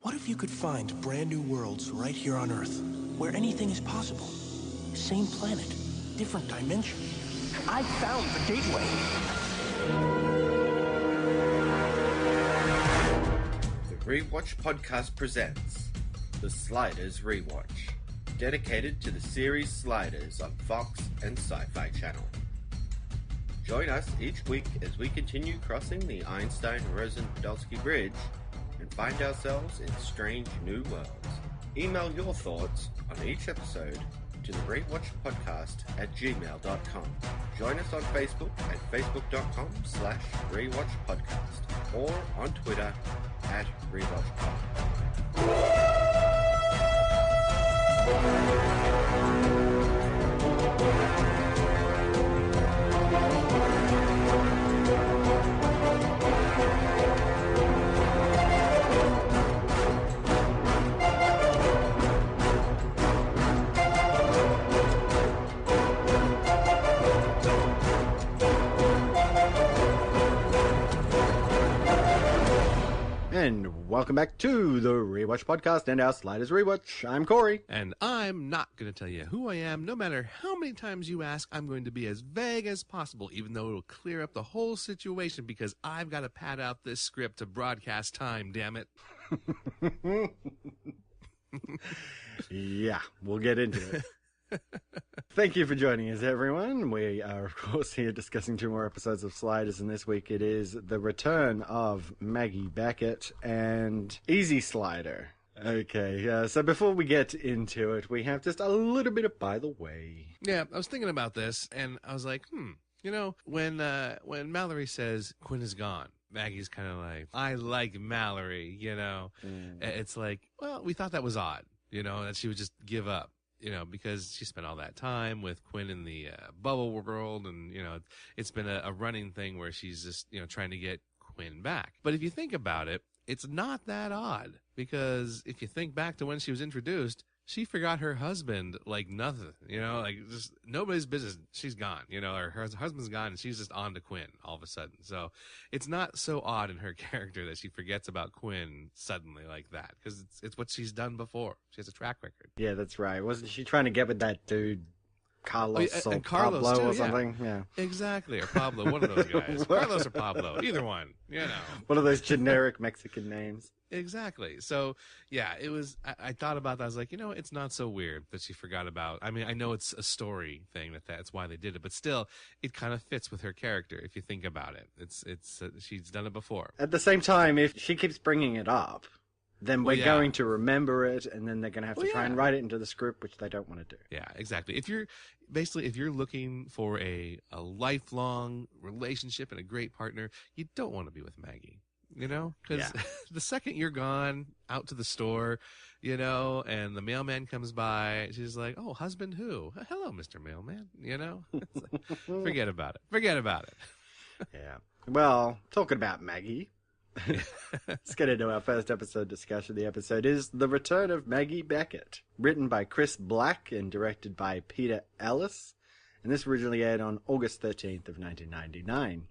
What if you could find brand new worlds right here on Earth, where anything is possible? Same planet, different dimension. I found the gateway. The Rewatch Podcast presents the Sliders Rewatch, dedicated to the series Sliders on Fox and Sci-Fi Channel. Join us each week as we continue crossing the Einstein-Rosen-Podolsky Bridge and find ourselves in strange new worlds. Email your thoughts on each episode to the Rewatch Podcast at gmail.com. Join us on Facebook at facebook.com/Rewatch Podcast or on Twitter at Rewatch Park. And welcome back to the Rewatch Podcast and our Sliders Rewatch. I'm Cory. And I'm not going to tell you who I am. No matter how many times you ask, I'm going to be as vague as possible, even though it'll clear up the whole situation because I've got to pad out this script to broadcast time, damn it. Yeah, we'll get into it. Thank you for joining us, everyone. We are, of course, here discussing 2 more episodes of Sliders, and this week it is the return of Maggie Beckett and Easy Slider. Okay, so before we get into it, we have just a little bit of by the way. Yeah, I was thinking about this, and I was like, you know, when Mallory says Quinn is gone, Maggie's kind of like, I like Mallory, you know. It's like, well, we thought that was odd, you know, that she would just give up. You know, because she spent all that time with Quinn in the bubble world, and, you know, it's been a running thing where she's just, you know, trying to get Quinn back. But if you think about it, it's not that odd, because if you think back to when she was introduced, she forgot her husband like nothing, you know, like just nobody's business. She's gone, you know, or her husband's gone and she's just on to Quinn all of a sudden. So it's not so odd in her character that she forgets about Quinn suddenly like that, because it's what she's done before. She has a track record. Yeah, that's right. Wasn't she trying to get with that dude, Carlos or Carlos Pablo too, or something? Yeah. Exactly. Or Pablo, one of those guys. Carlos or Pablo, either one, you know. One of those generic Mexican names. Exactly. So, yeah, it was, I thought about that. I was like, you know, it's not so weird that she forgot about, I mean, I know it's a story thing that's why they did it, but still, it kind of fits with her character if you think about it. She's done it before. At the same time, if she keeps bringing it up, then we're going to remember it, and then they're going to have to try and write it into the script, which they don't want to do. Yeah, exactly. If you're looking for a lifelong relationship and a great partner, you don't want to be with Maggie. You know, because the second you're gone out to the store, you know, and the mailman comes by, she's like, oh, husband who? Hello, Mr. Mailman, you know? Like, forget about it. Forget about it. Yeah. Well, talking about Maggie, let's get into our first episode discussion. The episode is The Return of Maggie Beckett, written by Chris Black and directed by Peter Ellis. And this originally aired on August 13th of 1999.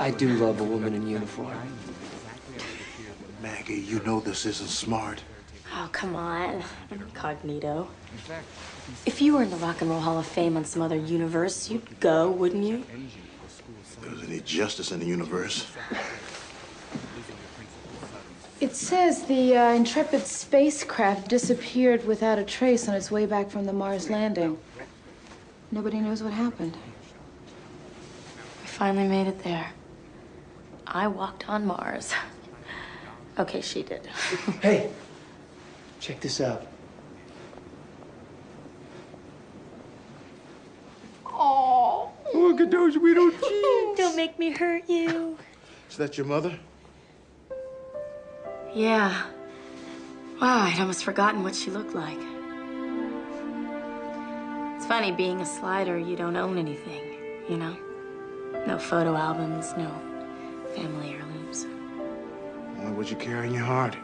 I do love a woman in uniform. Maggie, you know this isn't smart. Oh, come on. Incognito. If you were in the Rock and Roll Hall of Fame on some other universe, you'd go, wouldn't you? If there was any justice in the universe. It says the Intrepid spacecraft disappeared without a trace on its way back from the Mars landing. Nobody knows what happened. We finally made it there. I walked on Mars. Okay, she did. Hey, check this out. Oh, look at those little cheeks. Don't make me hurt you. Is that your mother? Yeah. Wow, I'd almost forgotten what she looked like. It's funny, being a slider, you don't own anything, you know? No photo albums, no family heirlooms. Only what you carry in your heart.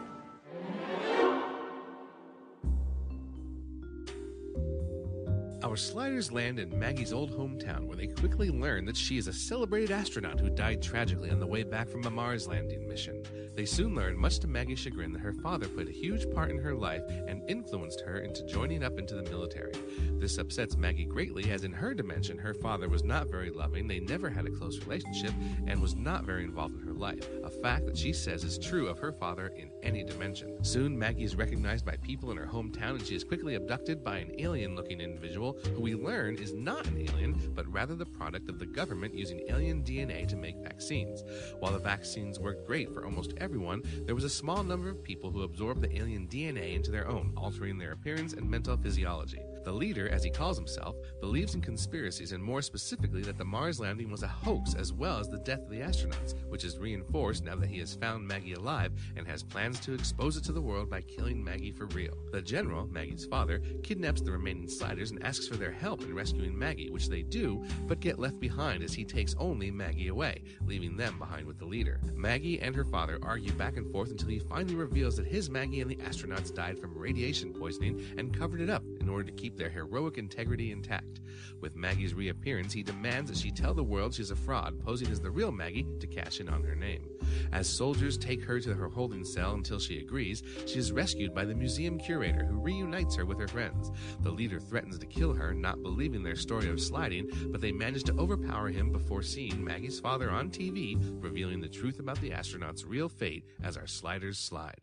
Our Our sliders land in Maggie's old hometown, where they quickly learn that she is a celebrated astronaut who died tragically on the way back from a Mars landing mission. They soon learn, much to Maggie's chagrin, that her father played a huge part in her life and influenced her into joining up into the military. This upsets Maggie greatly, as in her dimension, her father was not very loving, they never had a close relationship, and was not very involved in her life, a fact that she says is true of her father in any dimension. Soon, Maggie is recognized by people in her hometown, and she is quickly abducted by an alien-looking individual who we learn is not an alien, but rather the product of the government using alien DNA to make vaccines. While the vaccines worked great for almost everyone, there was a small number of people who absorbed the alien DNA into their own, altering their appearance and mental physiology. The leader, as he calls himself, believes in conspiracies, and more specifically that the Mars landing was a hoax, as well as the death of the astronauts, which is reinforced now that he has found Maggie alive and has plans to expose it to the world by killing Maggie for real. The general, Maggie's father, kidnaps the remaining sliders and asks for their help in rescuing Maggie, which they do, but get left behind as he takes only Maggie away, leaving them behind with the leader. Maggie and her father argue back and forth until he finally reveals that his Maggie and the astronauts died from radiation poisoning and covered it up in order to keep their heroic integrity intact. With Maggie's reappearance, he demands that she tell the world she's a fraud, posing as the real Maggie to cash in on her name. As soldiers take her to her holding cell until she agrees, she is rescued by the museum curator, who reunites her with her friends. The leader threatens to kill her, not believing their story of sliding, but they manage to overpower him before seeing Maggie's father on TV, revealing the truth about the astronauts' real fate as our sliders slide.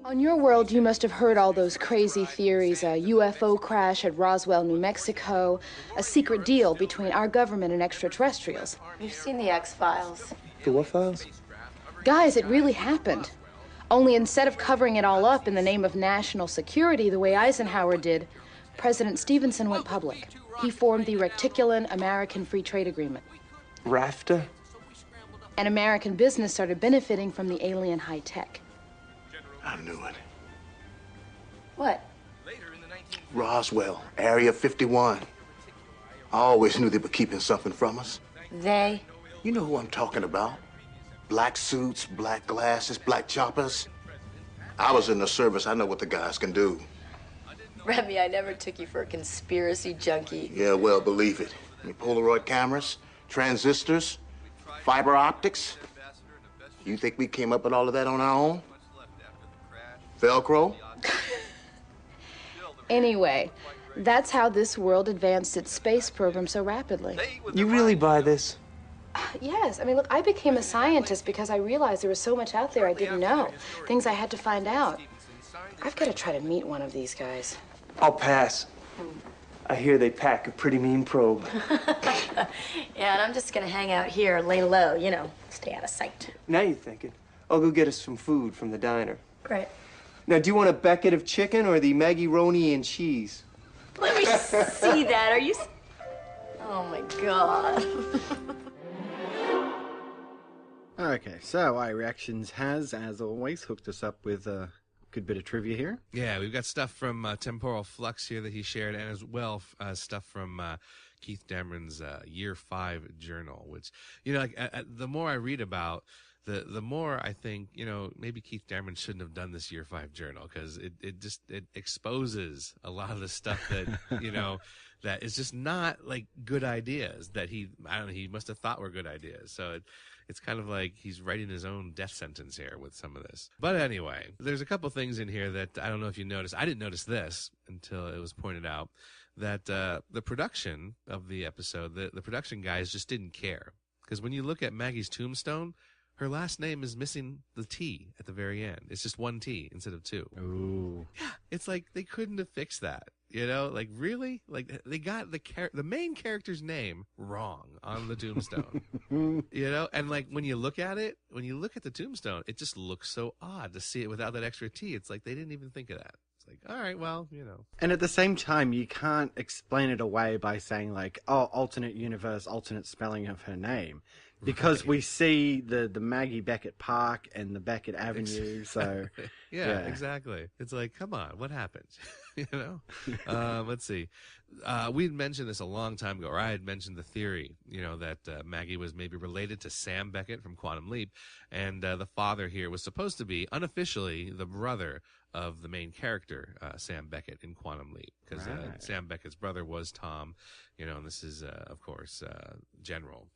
On your world, you must have heard all those crazy theories, a UFO crash at Roswell, New Mexico, a secret deal between our government and extraterrestrials. We've seen the X-Files. The what files? Guys, it really happened. Only instead of covering it all up in the name of national security the way Eisenhower did, President Stevenson went public. He formed the Reticulan American Free Trade Agreement. RAFTA? And American business started benefiting from the alien high tech. I knew it. What? Roswell, Area 51. I always knew they were keeping something from us. They? You know who I'm talking about. Black suits, black glasses, black choppers. I was in the service. I know what the guys can do. Remy, I never took you for a conspiracy junkie. Yeah, well, believe it. I mean, Polaroid cameras, transistors, fiber optics. You think we came up with all of that on our own? Velcro? Anyway, that's how this world advanced its space program so rapidly. You really buy this? Yes, I mean, look, I became a scientist because I realized there was so much out there I didn't know, things I had to find out. I've got to try to meet one of these guys. I'll pass. I hear they pack a pretty mean probe. Yeah, and I'm just gonna hang out here, lay low, you know, stay out of sight. Now you're thinking. I'll go get us some food from the diner. Great. Now, do you want a bucket of chicken or the Maggie Roni and cheese? Let me see that. Are you... Oh, my God. Okay, so iReactions has, as always, hooked us up with a good bit of trivia here. Yeah, we've got stuff from Temporal Flux here that he shared, and as well stuff from Keith Dameron's Year 5 journal, which, you know, like the more I read about, the more I think, you know, maybe Keith Dameron shouldn't have done this Year 5 journal, because it exposes a lot of the stuff that, you know, that is just not like good ideas that he must have thought were good ideas. So it's kind of like he's writing his own death sentence here with some of this. But anyway, there's a couple things in here that I don't know if you noticed. I didn't notice this until it was pointed out, that the production of the episode, the production guys just didn't care. Because when you look at Maggie's tombstone, her last name is missing the T at the very end. It's just one T instead of two. Ooh. Yeah, it's like they couldn't have fixed that. You know, like really? Like they got the main character's name wrong on the tombstone. You know, and like when you look at it, when you look at the tombstone, it just looks so odd to see it without that extra T. It's like they didn't even think of that. It's like, all right, well, you know. And at the same time, you can't explain it away by saying like, oh, alternate universe, alternate spelling of her name. Because we see the Maggie Beckett Park and the Beckett Avenue, so... yeah, exactly. It's like, come on, what happened? You know? Let's see. we had mentioned this a long time ago, or I had mentioned the theory, that Maggie was maybe related to Sam Beckett from Quantum Leap, and the father here was supposed to be unofficially the brother of the main character, Sam Beckett in Quantum Leap, because Sam Beckett's brother was Tom, and this is, of course, General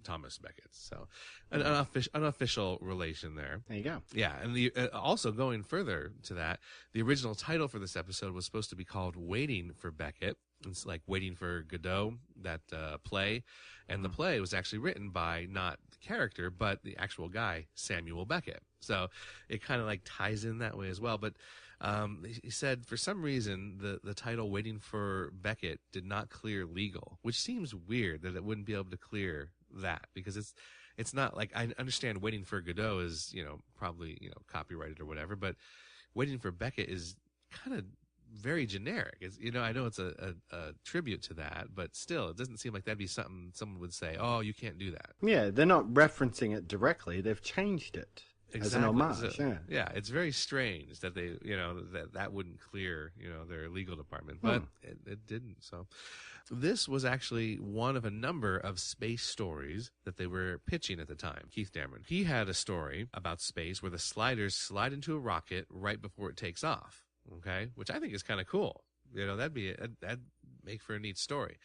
Thomas Beckett. So an unofficial relation there. There you go. Yeah, and also going further to that, the original title for this episode was supposed to be called Waiting for Beckett. It's like Waiting for Godot, that play. And the play was actually written by not the character, but the actual guy, Samuel Beckett. So it kind of like ties in that way as well. But he said for some reason the title Waiting for Beckett did not clear legal, which seems weird that it wouldn't be able to clear that, because it's not like, I understand Waiting for Godot is, probably, copyrighted or whatever, but Waiting for Beckett is kind of very generic. It's, I know it's a tribute to that, but still, it doesn't seem like that'd be something someone would say, oh, you can't do that. Yeah, they're not referencing it directly. They've changed it as an homage. So, yeah, it's very strange that they, that wouldn't clear, their legal department, but it didn't. So this was actually one of a number of space stories that they were pitching at the time. Keith Dameron, he had a story about space where the sliders slide into a rocket right before it takes off. Okay, which I think is kind of cool. That'd make for a neat story.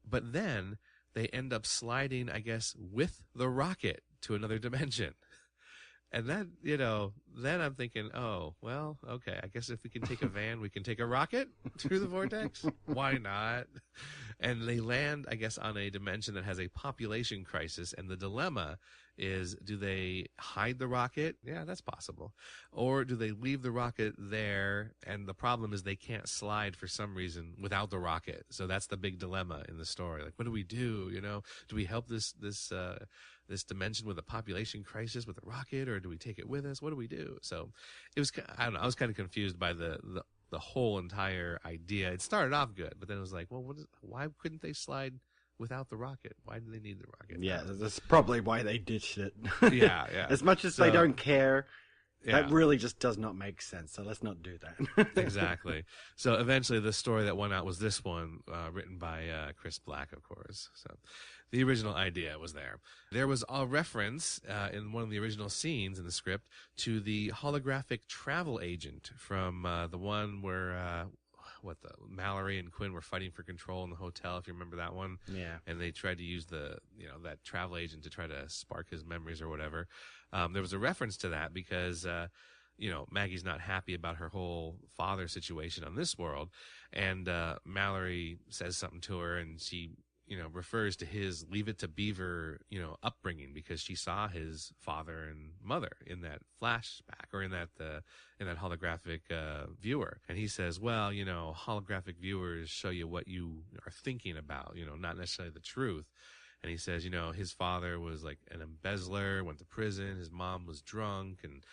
But then they end up sliding, I guess, with the rocket to another dimension. And that, then I'm thinking, oh, well, okay, I guess if we can take a van, we can take a rocket through the vortex. Why not? And they land, I guess, on a dimension that has a population crisis. And the dilemma is, do they hide the rocket? Yeah, that's possible. Or do they leave the rocket there? And the problem is they can't slide for some reason without the rocket. So that's the big dilemma in the story. Like, what do we do? Do we help this dimension with a population crisis with a rocket, or do we take it with us? What do we do? So it was, I don't know, I was kind of confused by the whole entire idea. It started off good, but then it was like, well, why couldn't they slide without the rocket? Why do they need the rocket? Yeah, that's probably why they ditched it. Yeah. As much as they don't care, that really just does not make sense. So let's not do that. Exactly. So eventually the story that went out was this one, written by Chris Black, of course. So the original idea was there. There was a reference in one of the original scenes in the script to the holographic travel agent from the one where Mallory and Quinn were fighting for control in the hotel, if you remember that one. Yeah. And they tried to use that travel agent to try to spark his memories or whatever. There was a reference to that because, Maggie's not happy about her whole father situation on this world. And Mallory says something to her, and she, refers to his Leave It to Beaver, upbringing, because she saw his father and mother in that flashback, or in that holographic viewer. And he says, well, holographic viewers show you what you are thinking about, not necessarily the truth. And he says, his father was like an embezzler, went to prison. His mom was drunk and,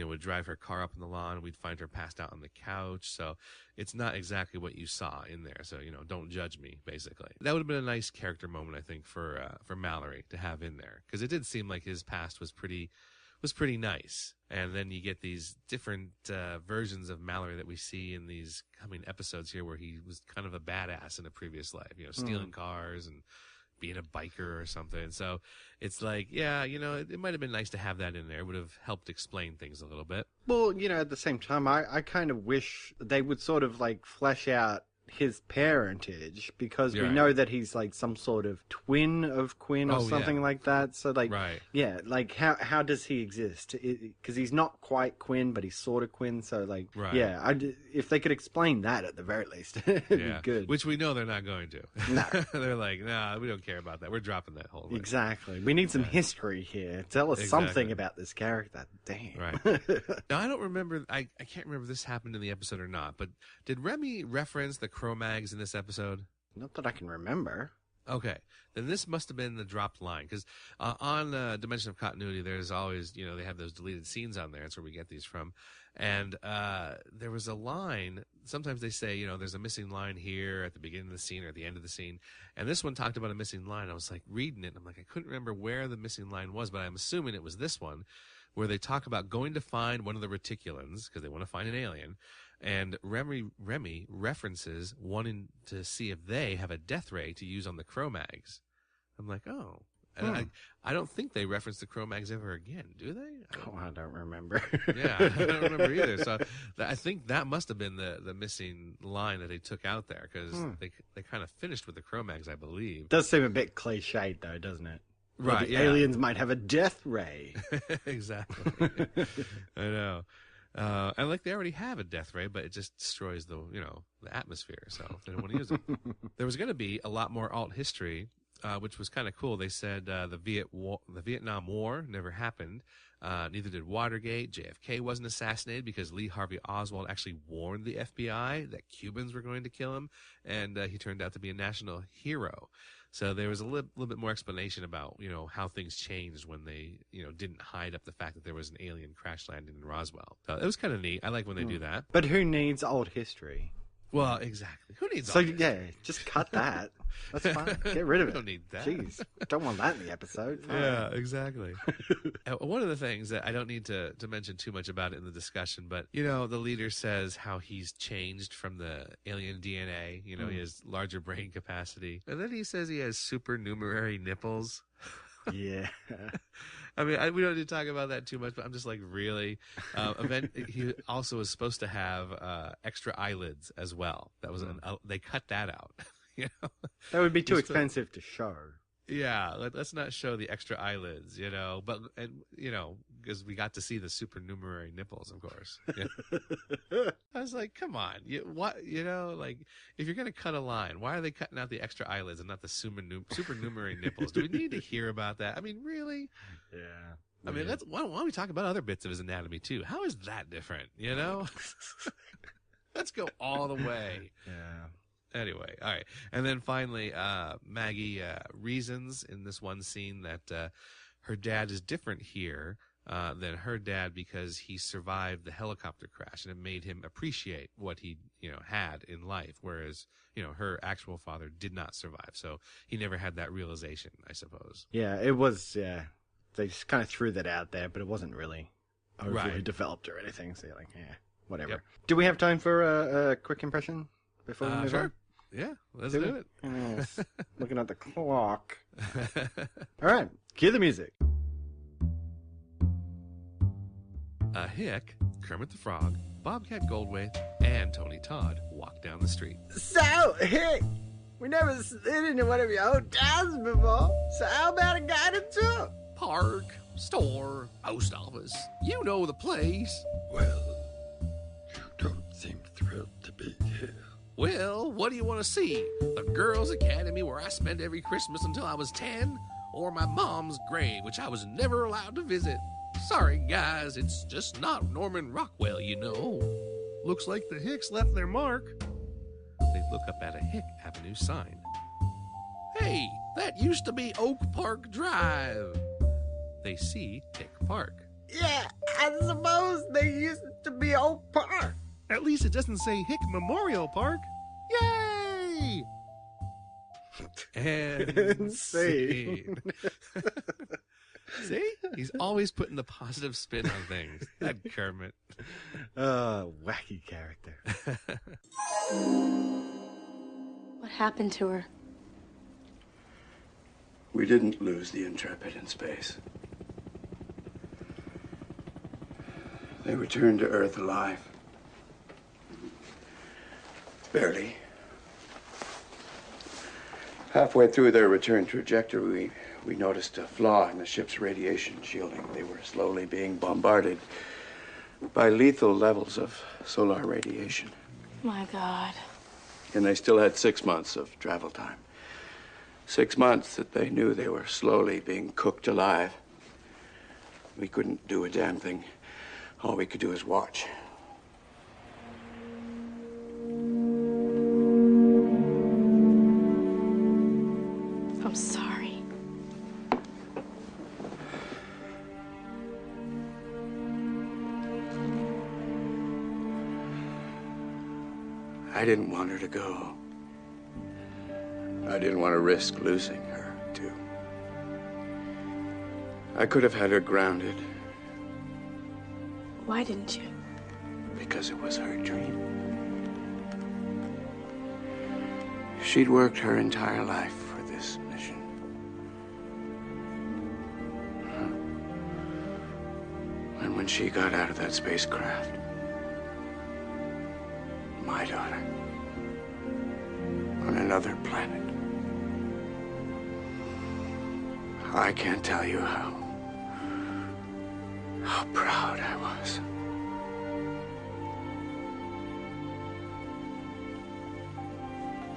would drive her car up in the lawn. We'd find her passed out on the couch. So it's not exactly what you saw in there. So, don't judge me, basically. That would have been a nice character moment, I think, for Mallory to have in there. Because it did seem like his past was pretty nice. And then you get these different versions of Mallory that we see in these coming episodes here, where he was kind of a badass in a previous life, stealing cars and being a biker or something. So it's like, it might have been nice to have that in there. It would have helped explain things a little bit. Well, at the same time, I kind of wish they would sort of like flesh out his parentage, because we know that he's like some sort of twin of Quinn or something like that. So like, how does he exist? Because he's not quite Quinn, but he's sort of Quinn. So like, if they could explain that at the very least, it'd be good. Which we know they're not going to. No. They're like, nah, we don't care about that. We're dropping that whole thing. Exactly. We need some history here. Tell us something about this character. Damn. Right. Now, I don't remember, I can't remember if this happened in the episode or not, but did Remy reference the Cro-Mags in this episode? Not that I can remember. Okay, then this must have been the dropped line, because on Dimension of Continuity, there's always, they have those deleted scenes on there. That's where we get these from. And there was a line, sometimes they say, there's a missing line here at the beginning of the scene or at the end of the scene. And this one talked about a missing line. I was like reading it, and I'm like, I couldn't remember where the missing line was, but I'm assuming it was this one, where they talk about going to find one of the reticulans, because they want to find an alien. And Remy references wanting to see if they have a death ray to use on the Cro-Mags. I'm like, oh. And I don't think they reference the Cro-Mags ever again, do they? I don't remember. Yeah, I don't remember either. So I think that must have been the missing line that they took out there, because they kind of finished with the Cro-Mags, I believe. Does seem a bit cliched, though, doesn't it? Right, Like yeah. aliens might have a death ray. Exactly. I know. And like they already have a death ray, but it just destroys the atmosphere, so they don't want to use it. There was going to be a lot more alt history, which was kind of cool. They said the Vietnam War never happened. Neither did Watergate. JFK wasn't assassinated because Lee Harvey Oswald actually warned the FBI that Cubans were going to kill him, and he turned out to be a national hero. So there was a little bit more explanation about, how things changed when they, didn't hide up the fact that there was an alien crash landing in Roswell. So it was kind of neat. I like when they do that. But who needs old history? Well, exactly. Who needs So, all this? yeah, just cut that. That's fine. Get rid of it. Don't need that. Jeez. Don't want that in the episode. Fine. Yeah, exactly. One of the things that I don't need to mention too much about it in the discussion, but, the leader says how he's changed from the alien DNA. He has larger brain capacity. And then he says he has supernumerary nipples. Yeah. I mean, we don't need to talk about that too much, but I'm just like, really? He also was supposed to have extra eyelids as well. That was they cut that out. That would be too expensive to show. Yeah, let's not show the extra eyelids, but because we got to see the supernumerary nipples, of course. Yeah. I was like, come on, if you're gonna cut a line, why are they cutting out the extra eyelids and not the supernumerary nipples? Do we need to hear about that? I mean, really? Yeah. I mean, why don't we talk about other bits of his anatomy too? How is that different? Let's go all the way. Yeah. Anyway, all right. And then finally, Maggie reasons in this one scene that her dad is different here than her dad because he survived the helicopter crash, and it made him appreciate what he had in life, whereas her actual father did not survive, so he never had that realization, I suppose. Yeah, it was. Yeah, they just kind of threw that out there, but it wasn't really overly developed or anything. So you're like, yeah, whatever. Yep. Do we have time for a quick impression before we move on? Yeah, let's do it. Yes. Looking at the clock. All right, cue the music. Hick, Kermit the Frog, Bobcat Goldthwait, and Tony Todd walk down the street. So, Hick, we never stayed into one of your hotels before, so how about a guided tour? Park, store, post office. You know the place. Well, you don't seem thrilled to be here. Well, what do you want to see? The Girls' Academy where I spent every Christmas until I was 10? Or my mom's grave, which I was never allowed to visit? Sorry, guys, it's just not Norman Rockwell, Looks like the Hicks left their mark. They look up at a Hick Avenue sign. Hey, that used to be Oak Park Drive. They see Hick Park. Yeah, I suppose they used to be Oak Park. At least it doesn't say Hick Memorial Park. Yay! And scene. See? He's always putting the positive spin on things. That Kermit. Wacky character. What happened to her? We didn't lose the Intrepid in space. They returned to Earth alive. Barely. Halfway through their return trajectory, we noticed a flaw in the ship's radiation shielding. They were slowly being bombarded by lethal levels of solar radiation. My God. And they still had 6 months of travel time. 6 months that they knew they were slowly being cooked alive. We couldn't do a damn thing. All we could do is watch. I'm sorry. I didn't want her to go. I didn't want to risk losing her, too. I could have had her grounded. Why didn't you? because it was her dream. She'd worked her entire life for this mission. And when she got out of that spacecraft, my daughter, on another planet, I can't tell you how proud I was.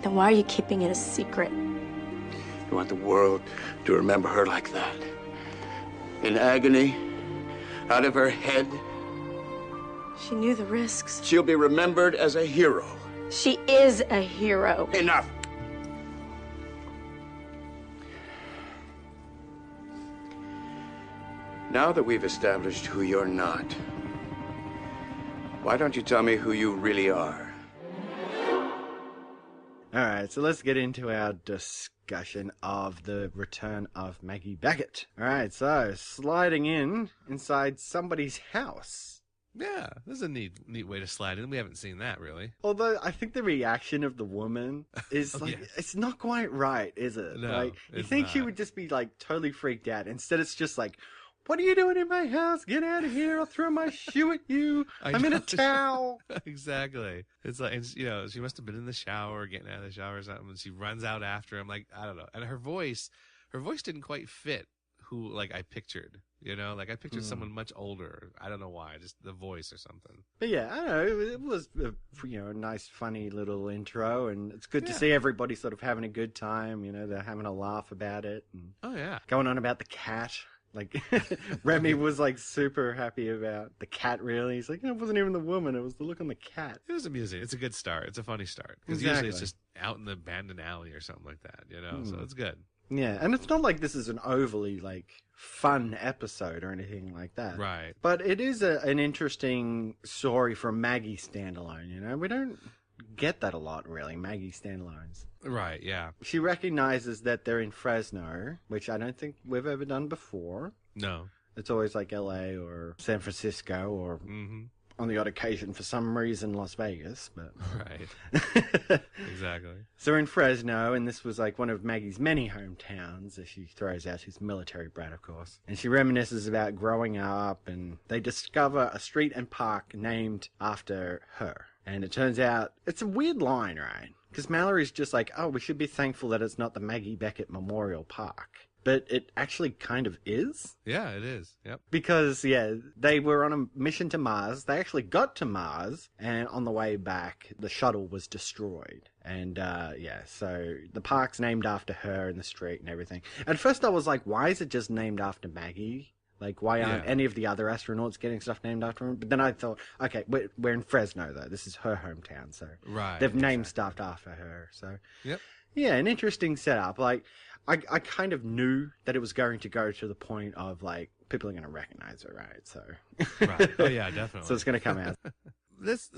Then why are you keeping it a secret? You want the world to remember her like that? In agony, out of her head? She knew the risks. She'll be remembered as a hero. She is a hero. Enough! Now that we've established who you're not, why don't you tell me who you really are? All right, so let's get into our discussion of the return of Maggie Beckett. All right, so sliding inside somebody's house. Yeah, this is a neat way to slide in. We haven't seen that, really. Although I think the reaction of the woman is it's not quite right, is it? No, like you it's think not. she would just be like totally freaked out. Instead, it's just like, what are you doing in my house? Get out of here. I'll throw my shoe at you. I'm in a towel. Exactly. It's like, and, you know, she must have been in the shower, getting out of the shower or something, and she runs out after him. Like, I don't know. And her voice didn't quite fit who, like, I pictured. You know, like I pictured someone much older. I don't know why, just the voice or something. But yeah, I don't know. It was a nice, funny little intro, and it's good to see everybody sort of having a good time. You know, they're having a laugh about it. And oh yeah, going on about the cat. Like Remy was like super happy about the cat. Really, he's like, it wasn't even the woman; it was the look on the cat. It was amusing. It's a good start. It's a funny start because usually it's just out in the abandoned alley or something like that. You know, so it's good. Yeah, and it's not like this is an overly like fun episode or anything like that. Right. But it is an interesting story from Maggie standalone. You know, we don't get that a lot really. Maggie standalones. Right, yeah. She recognizes that they're in Fresno, which I don't think we've ever done before. No. It's always like LA or San Francisco or on the odd occasion for some reason Las Vegas, but right. Exactly. So we're in Fresno, and this was like one of Maggie's many hometowns, as she throws out. She's military brat, of course. And she reminisces about growing up, and they discover a street and park named after her. And it turns out it's a weird line, right? Because Mallory's just like, oh, we should be thankful that it's not the Maggie Beckett Memorial Park. But it actually kind of is. Yeah, it is. Yep. Because, yeah, they were on a mission to Mars. They actually got to Mars, and on the way back, the shuttle was destroyed. And, yeah, so the park's named after her and the street and everything. At first I was like, why is it just named after Maggie? Like, why aren't any of the other astronauts getting stuff named after him? But then I thought, okay, we're in Fresno, though. This is her hometown, so they've named stuff after her. So, yeah, an interesting setup. Like, I kind of knew that it was going to go to the point of, like, people are going to recognize her, right? So, right. Oh, yeah, definitely. So it's going to come out.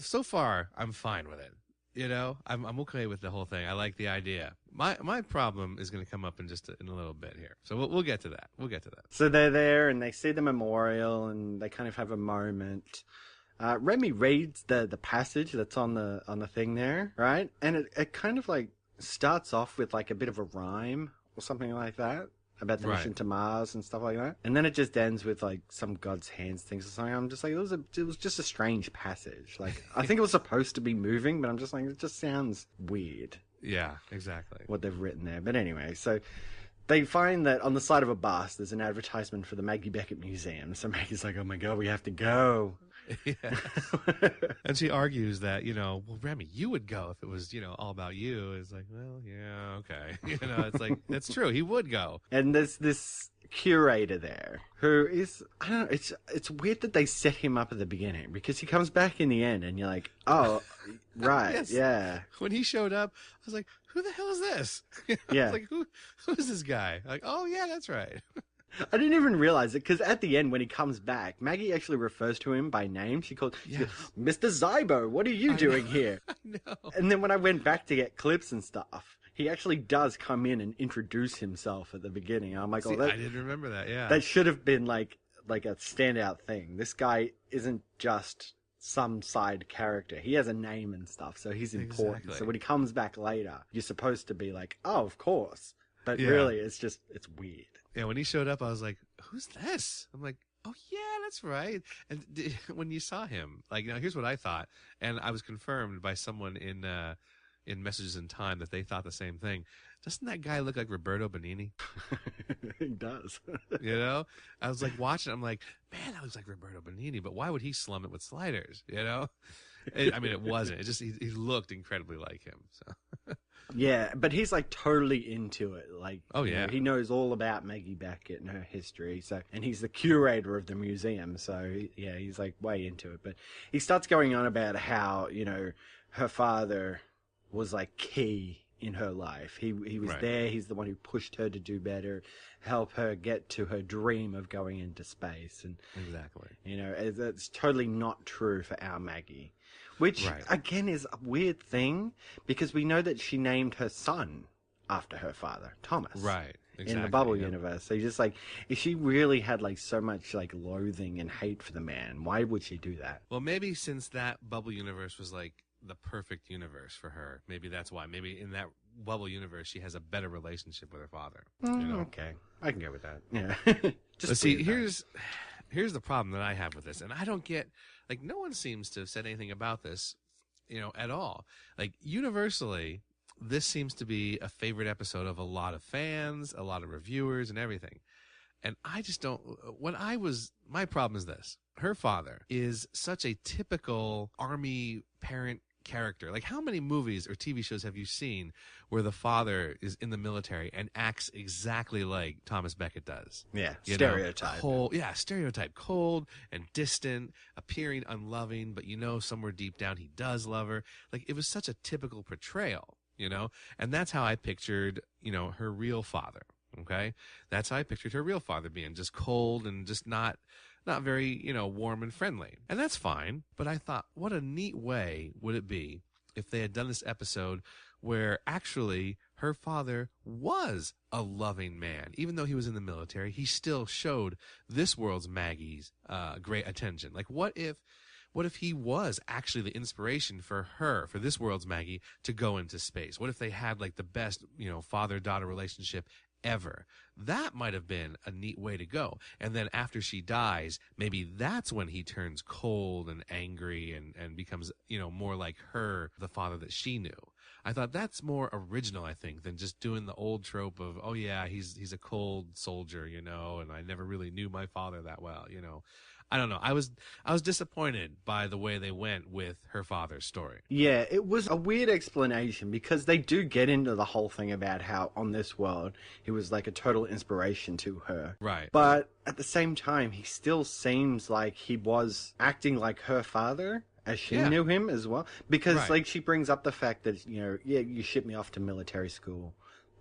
So far, I'm fine with it. You know, I'm okay with the whole thing. I like the idea. My problem is going to come up in a little bit here. So we'll get to that. So they're there and they see the memorial and they kind of have a moment. Remy reads the passage that's on the thing there, right? And it kind of like starts off with like a bit of a rhyme or something like that about the mission to Mars and stuff like that. And then it just ends with like some God's hands things or something. I'm just like, it was just a strange passage. Like, I think it was supposed to be moving, but I'm just like, it just sounds weird. Yeah, exactly. What they've written there. But anyway, so they find that on the side of a bus, there's an advertisement for the Maggie Beckett Museum. So Maggie's like, oh my God, we have to go. Yeah. And she argues that, well, Remy, you would go if it was, all about you. It's like, well, yeah, okay. It's like, that's true. He would go. And there's this curator there who is, I don't know, it's weird that they set him up at the beginning because he comes back in the end and you're like, oh, right, yes. Yeah. When he showed up, I was like, who the hell is this? Yeah. I was like, who is this guy? Like, oh, yeah, that's right. I didn't even realize it because at the end when he comes back, Maggie actually refers to him by name. She goes, Mr. Zybo, what are you doing here? I know. And then when I went back to get clips and stuff, he actually does come in and introduce himself at the beginning. I'm like, I didn't remember that. Yeah, that should have been like a standout thing. This guy isn't just some side character. He has a name and stuff, so he's important. Exactly. So when he comes back later, you're supposed to be like, oh, of course. But Yeah. really, it's weird. Yeah, when he showed up, I was like, who's this? I'm like, oh, yeah, that's right. And when you saw him, like, now here's what I thought. And I was confirmed by someone in Messages in Time that they thought the same thing. Doesn't that guy look like Roberto Benigni? He does. You know? I was like watching, I'm like, man, that looks like Roberto Benigni, but why would he slum it with Sliders? You know? I mean, it wasn't. It just, he looked incredibly like him. So. Yeah, but he's like totally into it. Like, oh you yeah, know, he knows all about Maggie Beckett and her history. So, and he's the curator of the museum. So, yeah, he's like way into it. But he starts going on about how, you know, her father was like key in her life. He was Right. there. He's the one who pushed her to do better, help her get to her dream of going into space. And exactly, you know, it's totally not true for our Maggie. Which, Right. again, is a weird thing, because we know that she named her son after her father, Thomas. right, exactly. In the bubble yep. universe. So you're just like, if she really had like so much like loathing and hate for the man, why would she do that? Well, maybe since that bubble universe was like the perfect universe for her, maybe that's why. Maybe in that bubble universe, she has a better relationship with her father. You know? Okay, I can go with that. Yeah. But see, here's the problem that I have with this, and I don't get, like, no one seems to have said anything about this, you know, at all. Like, universally, this seems to be a favorite episode of a lot of fans, a lot of reviewers, and everything. And I just don't, my problem is this. Her father is such a typical army parent character. Like, how many movies or TV shows have you seen where the father is in the military and acts exactly like Thomas Beckett does? Yeah, You know, stereotype. stereotype, cold and distant, appearing unloving, but you know somewhere deep down he does love her. Like, it was such a typical portrayal, you know? And that's how I pictured, you know, her real father, okay? That's how I pictured her real father being, just cold and just not very, you know, warm and friendly. And that's fine. But I thought, what a neat way would it be if they had done this episode where actually her father was a loving man. Even though he was in the military, he still showed this world's Maggie's great attention. Like, what if he was actually the inspiration for her, for this world's Maggie, to go into space? What if they had like the best, you know, father-daughter relationship ever? That might have been a neat way to go. And then after she dies, maybe that's when he turns cold and angry and becomes, you know, more like her, the father that she knew. I thought that's more original, I think, than just doing the old trope of, oh yeah, he's a cold soldier, you know, and I never really knew my father that well, you know. I don't know. I was disappointed by the way they went with her father's story. Yeah, it was a weird explanation, because they do get into the whole thing about how on this world he was like a total inspiration to her. Right. But at the same time, he still seems like he was acting like her father, as she knew him as well. Because like she brings up the fact that, you know, yeah, you shipped me off to military school,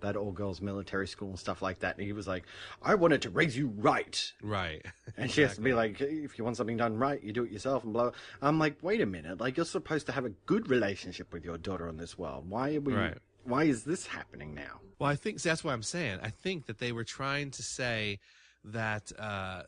that all-girls military school and stuff like that. And he was like, I wanted to raise you right. Right. And she has to be like, if you want something done right, you do it yourself and blah. I'm like, wait a minute. Like, you're supposed to have a good relationship with your daughter in this world. Why are we... Right. Why is this happening now? Well, I think that's what I'm saying. I think that they were trying to say that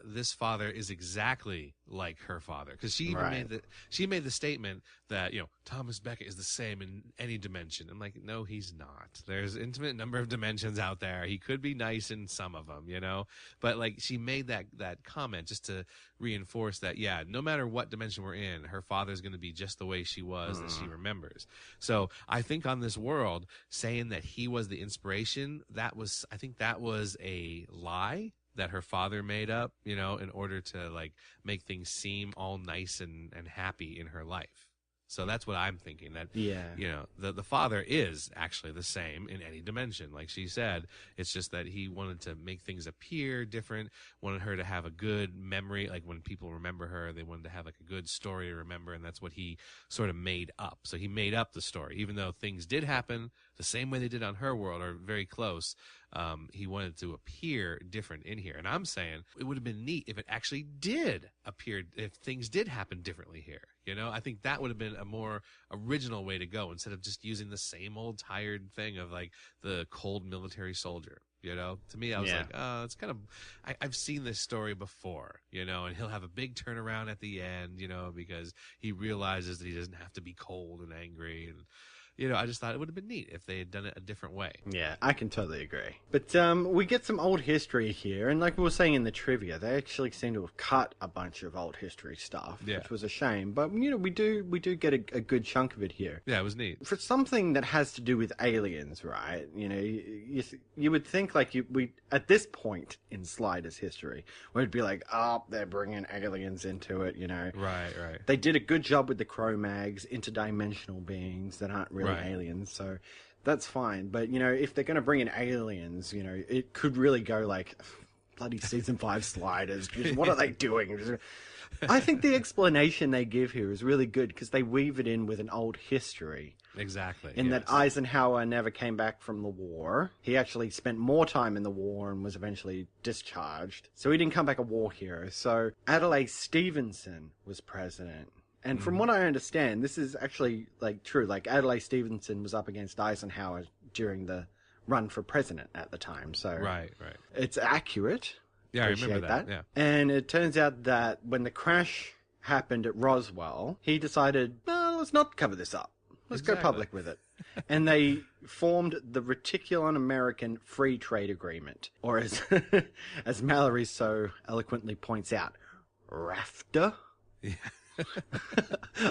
this father is exactly like her father, because she even made the statement that, you know, Thomas Beckett is the same in any dimension. I'm like, no, he's not. There's an infinite number of dimensions out there. He could be nice in some of them, you know, but like she made that comment just to reinforce that, yeah, no matter what dimension we're in, her father's going to be just the way she was that she remembers. So I think on this world, saying that he was the inspiration, I think that was a lie that her father made up, you know, in order to like make things seem all nice and happy in her life. So that's what I'm thinking, that, you know, the father is actually the same in any dimension. Like she said, it's just that he wanted to make things appear different, wanted her to have a good memory. Like when people remember her, they wanted to have like a good story to remember. And that's what he sort of made up. So he made up the story, even though things did happen the same way they did on her world or very close. He wanted to appear different in here. And I'm saying it would have been neat if it actually did appear, if things did happen differently here. You know, I think that would have been a more original way to go instead of just using the same old tired thing of like the cold military soldier. You know, to me, I was like, oh, it's kind of, I've seen this story before, you know, and he'll have a big turnaround at the end, you know, because he realizes that he doesn't have to be cold and angry. And, you know, I just thought it would have been neat if they had done it a different way. Yeah, I can totally agree. But we get some old history here, and like we were saying in the trivia, they actually seem to have cut a bunch of old history stuff, which was a shame. But, you know, we do get a good chunk of it here. Yeah, it was neat. For something that has to do with aliens, right? You know, you would think like we at this point in Sliders history, we'd be like, oh, they're bringing aliens into it, you know. Right. They did a good job with the Cro-Mags, interdimensional beings that aren't really aliens, so that's fine. But, you know, if they're going to bring in aliens, you know, it could really go like, bloody season 5 Sliders. What are they doing? I think the explanation they give here is really good because they weave it in with an old history. Exactly. In that Eisenhower never came back from the war. He actually spent more time in the war and was eventually discharged. So he didn't come back a war hero. So Adlai Stevenson was president. And from what I understand, this is actually like true. Like Adlai Stevenson was up against Eisenhower during the run for president at the time. So right. It's accurate. Yeah, I remember that. Yeah. And it turns out that when the crash happened at Roswell, he decided, well, let's not cover this up. Let's go public with it. And they formed the Reticulan American Free Trade Agreement, or as Mallory so eloquently points out, RAFTA. Yeah.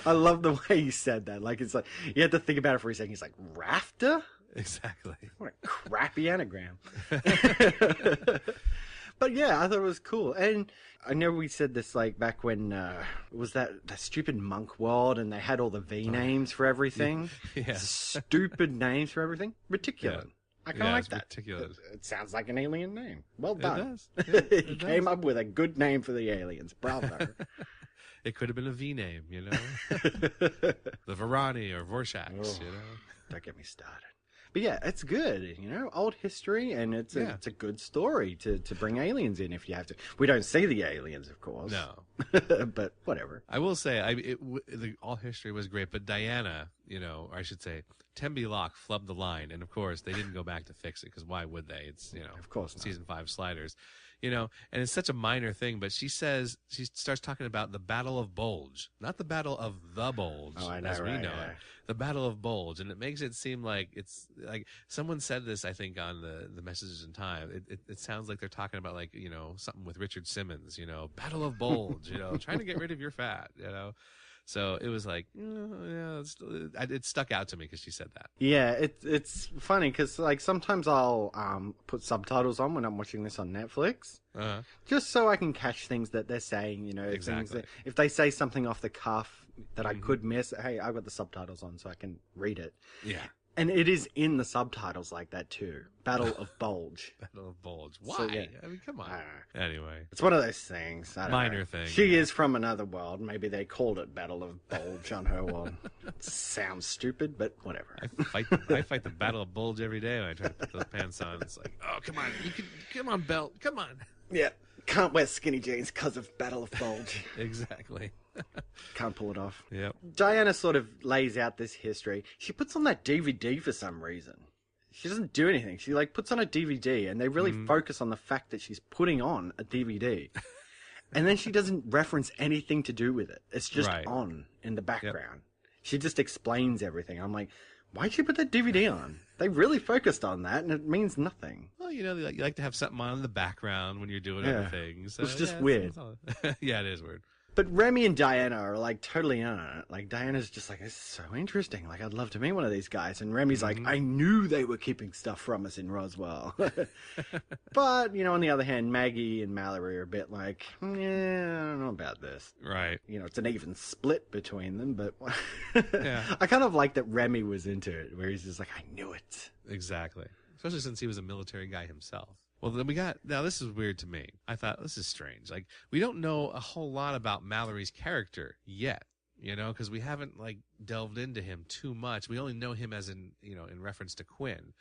I love the way he said that. Like, it's like, you had to think about it for a second. He's like, RAFTA? Exactly. What a crappy anagram. But yeah, I thought it was cool. And I know we said this like back when was that stupid Monk World and they had all the V names for everything. Yeah. Stupid names for everything. Reticulan. Yeah. I kind of like that. Reticulan. It sounds like an alien name. Well done. It does. Yeah, He came up with a good name for the aliens. Bravo. It could have been a V name, you know? The Varani or Vorshax, you know? Don't get me started. But yeah, it's good, you know, old history, and it's a good story to bring aliens in if you have to. We don't see the aliens, of course. No. But whatever. I will say, the all history was great, but Diana, you know, or I should say, Tembi Locke flubbed the line, and of course, they didn't go back to fix it, because why would they? It's, you know, of course not. Season 5 Sliders. You know, and it's such a minor thing, but she starts talking about the Battle of Bulge, not the Battle of the Bulge, as we know it, the Battle of Bulge, and it makes it seem like it's like someone said this, I think, on the Messages in Time. It sounds like they're talking about, like, you know, something with Richard Simmons, you know, Battle of Bulge, you know, trying to get rid of your fat, you know. So it was like, it stuck out to me because she said that. Yeah, it's funny because like sometimes I'll put subtitles on when I'm watching this on Netflix, just so I can catch things that they're saying. You know, things that, if they say something off the cuff that I could miss, hey, I've got the subtitles on so I can read it. Yeah. And it is in the subtitles like that too. Battle of Bulge. Battle of Bulge. Why? So, yeah. I mean, come on. Anyway. It's one of those things. Minor thing. She is from another world. Maybe they called it Battle of Bulge on her world. Sounds stupid, but whatever. I fight the Battle of Bulge every day when I try to put those pants on. It's like, oh, come on. Come on, Belt. Come on. Yeah. Can't wear skinny jeans because of Battle of Bulge. Exactly. Can't pull it off. Yep. Diana sort of lays out this history. She puts on that DVD for some reason. She doesn't do anything. She like puts on a DVD and they really focus on the fact that she's putting on a DVD. And then she doesn't reference anything to do with it. It's just on in the background. Yep. She just explains everything. I'm like, why'd you put that DVD on? They really focused on that, and it means nothing. Well, you know, you like to have something on in the background when you're doing other things. So, it's just weird. Yeah, it is weird. But Remy and Diana are like totally on it. Like Diana's just like, this is so interesting. Like I'd love to meet one of these guys. And Remy's like, I knew they were keeping stuff from us in Roswell. But, you know, on the other hand, Maggie and Mallory are a bit like, yeah, I don't know about this. Right. You know, it's an even split between them, but yeah. I kind of like that Remy was into it, where he's just like, I knew it. Exactly. Especially since he was a military guy himself. Well, then now this is weird to me. I thought, this is strange. Like, we don't know a whole lot about Mallory's character yet, you know, because we haven't, like, delved into him too much. We only know him as in reference to Quinn.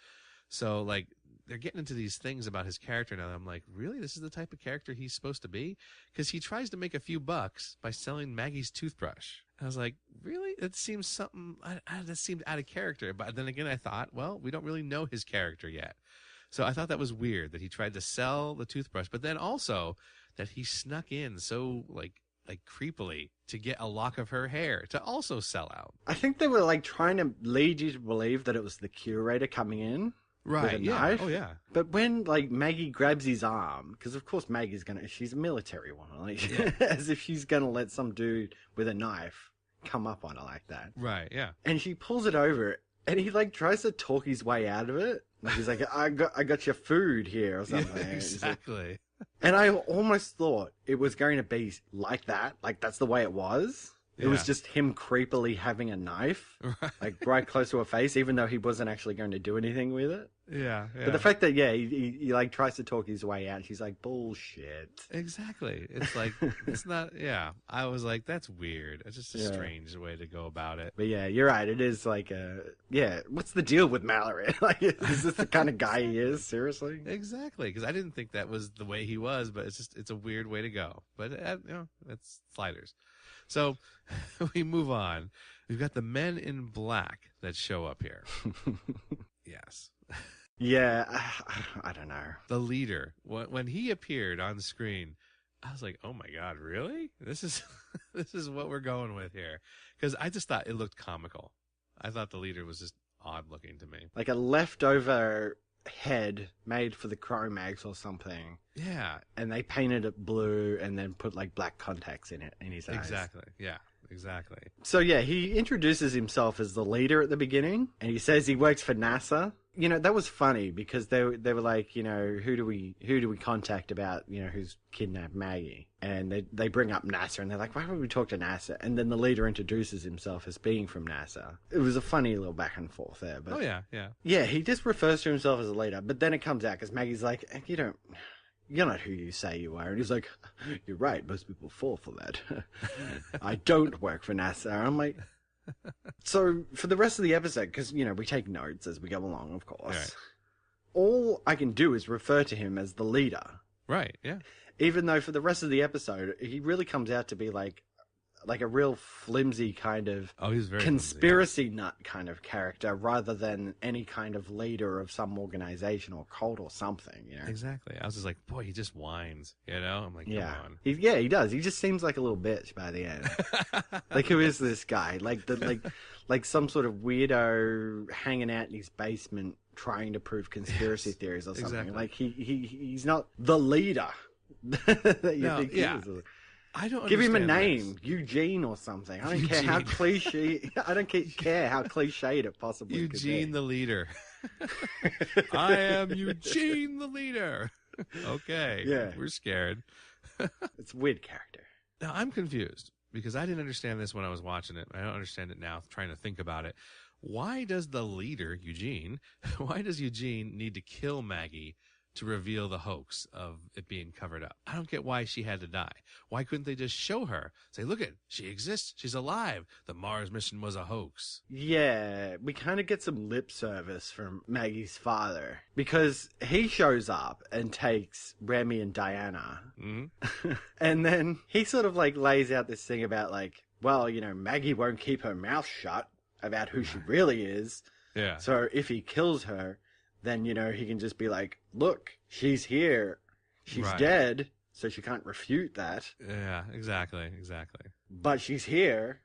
So, like, they're getting into these things about his character now. I'm like, really? This is the type of character he's supposed to be? Because he tries to make a few bucks by selling Maggie's toothbrush. I was like, really? It seems something, that seemed out of character. But then again, I thought, well, we don't really know his character yet. So I thought that was weird that he tried to sell the toothbrush, but then also that he snuck in so like creepily to get a lock of her hair to also sell out. I think they were like trying to lead you to believe that it was the curator coming in. Right. With a knife. Oh, yeah. But when, like, Maggie grabs his arm, because of course Maggie's she's a military woman, like, as if she's gonna let some dude with a knife come up on her like that. Right, yeah. And she pulls it over, and he, like, tries to talk his way out of it. Like, he's like, I got your food here, or something. Yeah, exactly. And I almost thought it was going to be like that, like, that's the way it was. It was just him creepily having a knife, like right close to her face, even though he wasn't actually going to do anything with it. Yeah. But the fact that, he like tries to talk his way out, she's like, bullshit. Exactly. It's like, it's not, I was like, that's weird. It's just a strange way to go about it. But yeah, you're right. It is like what's the deal with Mallory? Like, is this the kind of guy he is? Seriously? Exactly. Because I didn't think that was the way he was, but it's a weird way to go. But, it's Sliders. So we move on. We've got the men in black that show up here. Yes. Yeah, I don't know. The leader, when he appeared on screen, I was like, oh my God, really? This is what we're going with here. Because I just thought it looked comical. I thought the leader was just odd looking to me. Like a leftover head made for the Chromags or something. Yeah. And they painted it blue and then put like black contacts in his eyes. Exactly. Yeah. Exactly. So yeah, he introduces himself as the leader at the beginning, and he says he works for NASA. You know, that was funny because they were like, you know, who do we contact about, you know, who's kidnapped Maggie? And they bring up NASA, and they're like, why would we talk to NASA? And then the leader introduces himself as being from NASA. It was a funny little back and forth there. But yeah, he just refers to himself as a leader, but then it comes out because Maggie's like, you're not who you say you are. And he's like, you're right. Most people fall for that. I don't work for NASA. I'm like, so for the rest of the episode, because, you know, we take notes as we go along, of course. Right. All I can do is refer to him as the leader. Right, yeah. Even though for the rest of the episode, he really comes out to be like a real flimsy kind of he's very conspiracy nut kind of character rather than any kind of leader of some organization or cult or something, you know? Exactly. I was just like, boy, he just whines, you know? I'm like, come on. He does. He just seems like a little bitch by the end. Like, who is this guy? Like some sort of weirdo hanging out in his basement trying to prove conspiracy theories or something. Exactly. Like, he's not the leader that you think he is. I don't give him a this. name, Eugene or something. I don't care how cliche. I don't care how cliched it possibly could be. Eugene the leader. I am Eugene the leader. Okay. Yeah. We're scared. It's a weird character. Now I'm confused because I didn't understand this when I was watching it. I don't understand it now, trying to think about it. Why does the leader, Eugene, why does Eugene need to kill Maggie to reveal the hoax of it being covered up? I don't get why she had to die. Why couldn't they just show her? Say, look at, she exists. She's alive. The Mars mission was a hoax. Yeah, we kind of get some lip service from Maggie's father because he shows up and takes Remy and Diana. Mm-hmm. And then he sort of like lays out this thing about like, well, you know, Maggie won't keep her mouth shut about who she really is. Yeah. So if he kills her, then, you know, he can just be like, look, she's here. She's dead, so she can't refute that. Yeah, exactly. But she's here.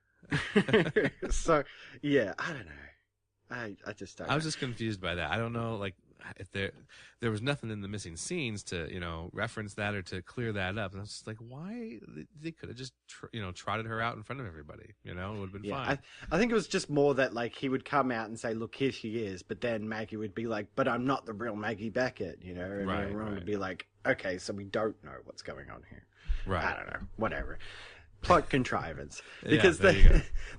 So, yeah, I don't know. I just don't know. I was just confused by that. I don't know, like, if there was nothing in the missing scenes to, you know, reference that or to clear that up. And I was just like, why? They could have just, trotted her out in front of everybody. You know, it would have been fine. I think it was just more that, like, he would come out and say, look, here she is. But then Maggie would be like, but I'm not the real Maggie Beckett, you know? And everyone would be like, okay, so we don't know what's going on here. Right. I don't know. Whatever. Plot contrivance. Yeah, Because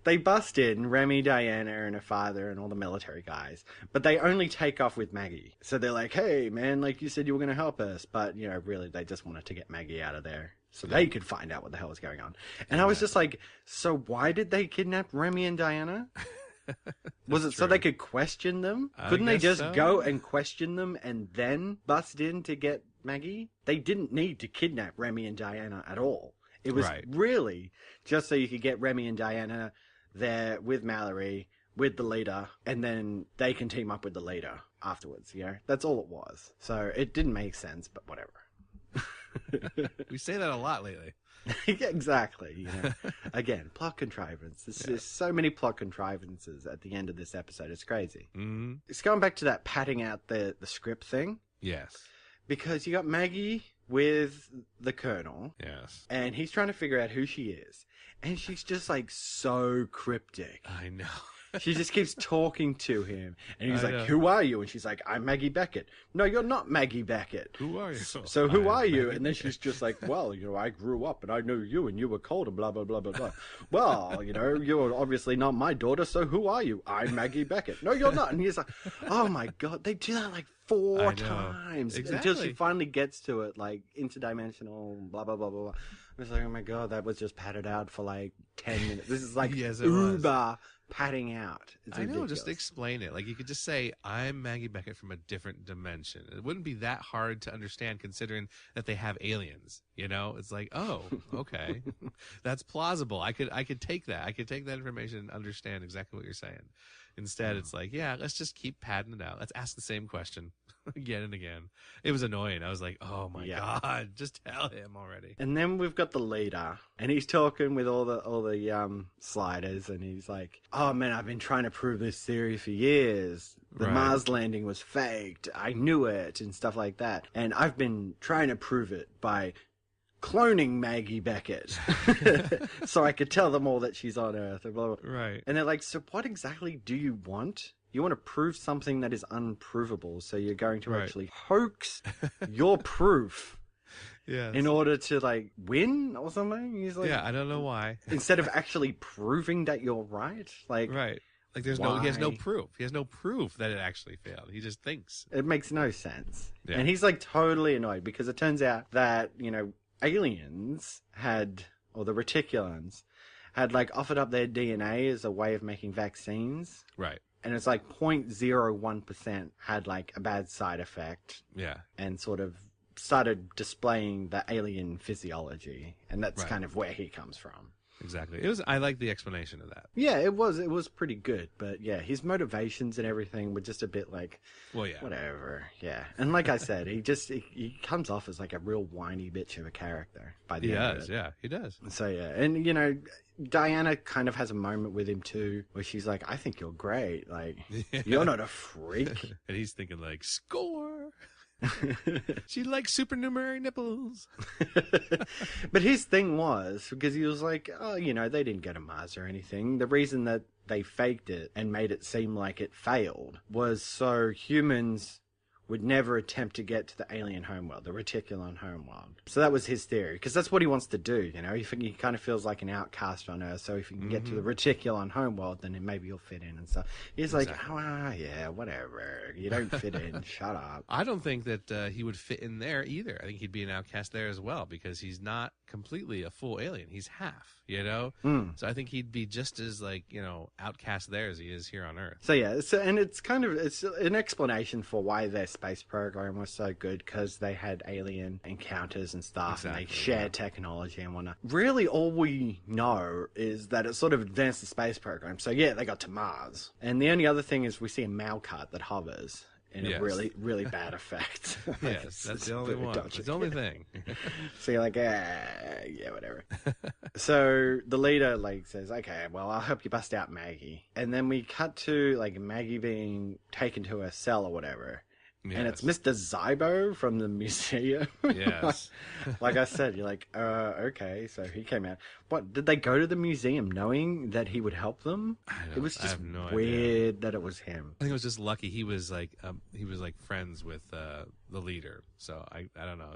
they bust in Remy, Diana, and her father and all the military guys, but they only take off with Maggie. So they're like, hey, man, like you said you were going to help us. But, you know, really, they just wanted to get Maggie out of there so they could find out what the hell was going on. And I was just like, so why did they kidnap Remy and Diana? Was it so they could question them? Couldn't they just go and question them and then bust in to get Maggie? They didn't need to kidnap Remy and Diana at all. It was really just so you could get Remy and Diana there with Mallory with the leader, and then they can team up with the leader afterwards, you know? That's all it was. So it didn't make sense, but whatever. We say that a lot lately. Yeah, exactly. You know, again, plot contrivance. There's so many plot contrivances at the end of this episode. It's crazy. Mm-hmm. It's going back to that patting out the script thing. Yes. Because you got Maggie with the Colonel. Yes. And he's trying to figure out who she is. And she's just like so cryptic. I know. She just keeps talking to him. And he's I like, know. who are you? And she's like, I'm Maggie Beckett. No, you're not Maggie Beckett. Who are you? So who I'm are you? Maggie And then she's just like, well, you know, I grew up and I knew you and you were cold and blah, blah, blah, blah, blah. Well, you know, you're obviously not my daughter. So who are you? I'm Maggie Beckett. No, you're not. And he's like, oh my God. They do that like 4 times Exactly. until she finally gets to it, like interdimensional, blah, blah, blah, blah, blah. I was like, oh my God, that was just padded out for like 10 minutes. This is like Yes, it uber was. padding out. It's I know, ridiculous. just explain it. Like, you could just say, I'm Maggie Beckett from a different dimension. It wouldn't be that hard to understand considering that they have aliens, you know? It's like, oh, okay. That's plausible. I could take that. I could take that information and understand exactly what you're saying. Instead, it's like, yeah, let's just keep padding it out. Let's ask the same question again and again. It was annoying. I was like, oh my God, just tell him already. And then we've got the leader, and he's talking with all the sliders, and he's like, "Oh man, I've been trying to prove this theory for years. The Right. Mars landing was faked. I knew it, and stuff like that. And I've been trying to prove it by cloning Maggie Beckett, so I could tell them all that she's on Earth." And blah, blah, blah. Right. And they're like, "So what exactly do you want? You want to prove something that is unprovable, so you're going to Right. actually hoax your proof." Yeah. In order to like win or something. He's like, Yeah, I don't know why. instead of actually proving that you're right, like, Right. Like, he has no why? proof. He has no proof that it actually failed. He just thinks. it makes no sense. Yeah. And he's like totally annoyed because it turns out that, you know, aliens had, or the reticulans had like offered up their DNA as a way of making vaccines. Right. And it's like 0.01% had like a bad side effect Yeah. and sort of started displaying the alien physiology. And that's Right. kind of where he comes from. Exactly. I like the explanation of that. Yeah, it was pretty good, but yeah, his motivations and everything were just a bit like, Well, yeah. whatever, yeah. And like I said, he comes off as like a real whiny bitch of a character by the He end of does. it. Yeah, he does. So yeah, and you know, Diana kind of has a moment with him too, where she's like, "I think you're great. Like, you're not a freak." And he's thinking like, score. She likes supernumerary nipples. But his thing was, because he was like, oh, you know, they didn't go to Mars or anything. The reason that they faked it and made it seem like it failed was so humans would never attempt to get to the alien homeworld, the reticulan homeworld. So that was his theory, because that's what he wants to do, you know? He kind of feels like an outcast on Earth, so if he can get to the reticulan homeworld, then maybe he'll fit in and stuff. He's like, oh, yeah, whatever. You don't fit in. Shut up. I don't think that he would fit in there either. I think he'd be an outcast there as well, because he's not completely a full alien. He's half, you know? So I think he'd be just as, like, you know, outcast there as he is here on Earth. So yeah, and it's an explanation for why their space program was so good, because they had alien encounters and stuff, and they shared technology and whatnot. Really, all we know is that it sort of advanced the space program. So yeah, they got to Mars, and the only other thing is we see a mail cart that hovers in a really, really bad effect. Yes, that's the only one. That's the only thing. So you're like, yeah, whatever. So the leader like says, okay, well, I'll help you bust out Maggie. And then we cut to like Maggie being taken to her cell or whatever. Yes. And it's Mr. Zybo from the museum. Yes. Like I said, you're like, okay, so he came out. What, did they go to the museum knowing that he would help them? It was I just have no weird that it was him. I think it was just lucky he was like friends with the leader. So I don't know.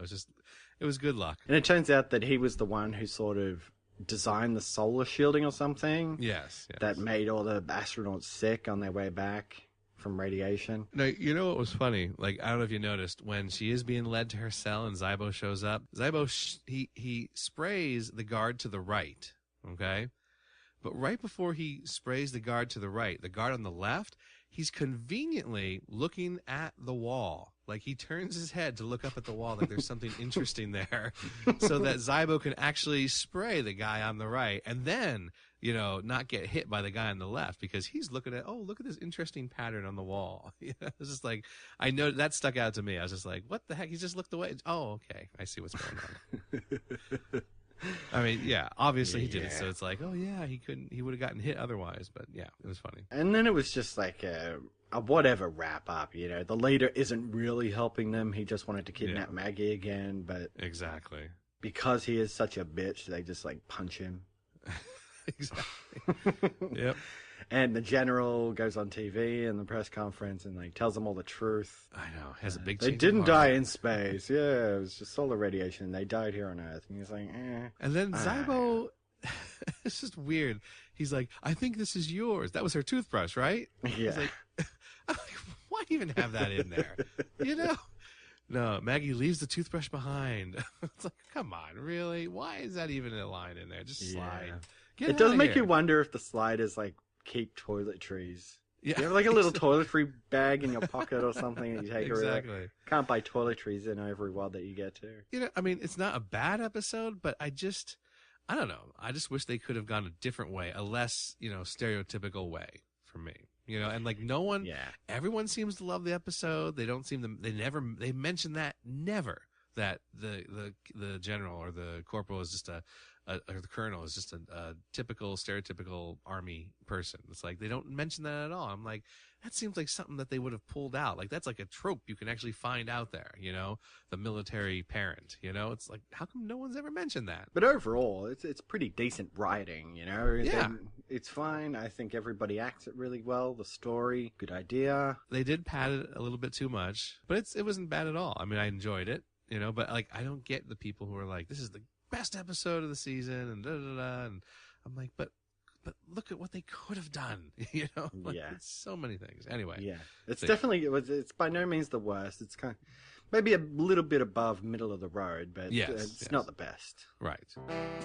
It was good luck. And it turns out that he was the one who sort of designed the solar shielding or something. Yes. That made all the astronauts sick on their way back from radiation. No, you know what was funny? Like, I don't know if you noticed, when she is being led to her cell and Zybo shows up, Zybo he sprays the guard to the right, okay? But right before he sprays the guard to the right, the guard on the left, he's conveniently looking at the wall. Like, he turns his head to look up at the wall like there's something interesting there so that Zybo can actually spray the guy on the right and then, you know, not get hit by the guy on the left because he's looking at, oh, look at this interesting pattern on the wall. You know, it's just like, I know that stuck out to me. I was just like, what the heck? He just looked away. Oh, okay. I see what's going on. I mean, yeah, obviously he did it, so it's like, oh yeah, he would have gotten hit otherwise, but yeah, it was funny. And then it was just like a whatever wrap up, you know. The leader isn't really helping them. He just wanted to kidnap Maggie again, but exactly because he is such a bitch, they just like punch him. Exactly. Yep. And the general goes on TV in the press conference and like tells them all the truth. I know. Has a big. They didn't die in space. Yeah, it was just solar radiation. They died here on Earth. And he's like, eh. And then Zybo, it's just weird. He's like, I think this is yours. That was her toothbrush, right? Yeah. I'm like, why even have that in there? You know? No, Maggie leaves the toothbrush behind. It's like, come on, really? Why is that even a line in there? Just slide. Get it does outta make here. you wonder if the sliders like keep toiletries. Yeah. You have like a little toiletry bag in your pocket or something that you take around. Exactly. Can't buy toiletries in every world that you get to. You know, I mean, it's not a bad episode, but I don't know. I just wish they could have gone a different way, a less, you know, stereotypical way for me. You know, and like everyone seems to love the episode. They don't seem to, they mention that never that the general or the corporal is just or the colonel is just a typical, stereotypical army person. It's like, they don't mention that at all. I'm like, that seems like something that they would have pulled out. Like, that's like a trope you can actually find out there, you know, the military parent, you know, it's like, how come no one's ever mentioned that? But overall, it's pretty decent writing, you know? Yeah. It's fine. I think everybody acts it really well. The story, good idea. They did pad it a little bit too much, but it wasn't bad at all. I mean, I enjoyed it, you know, but like, I don't get the people who are like, this is the best episode of the season and da-da-da, and I'm like, but look at what they could have done, you know? Like, it's so many things. Anyway. Yeah. It's definitely, it's by no means the worst. It's kind of, maybe a little bit above middle of the road, but it's not the best. Right.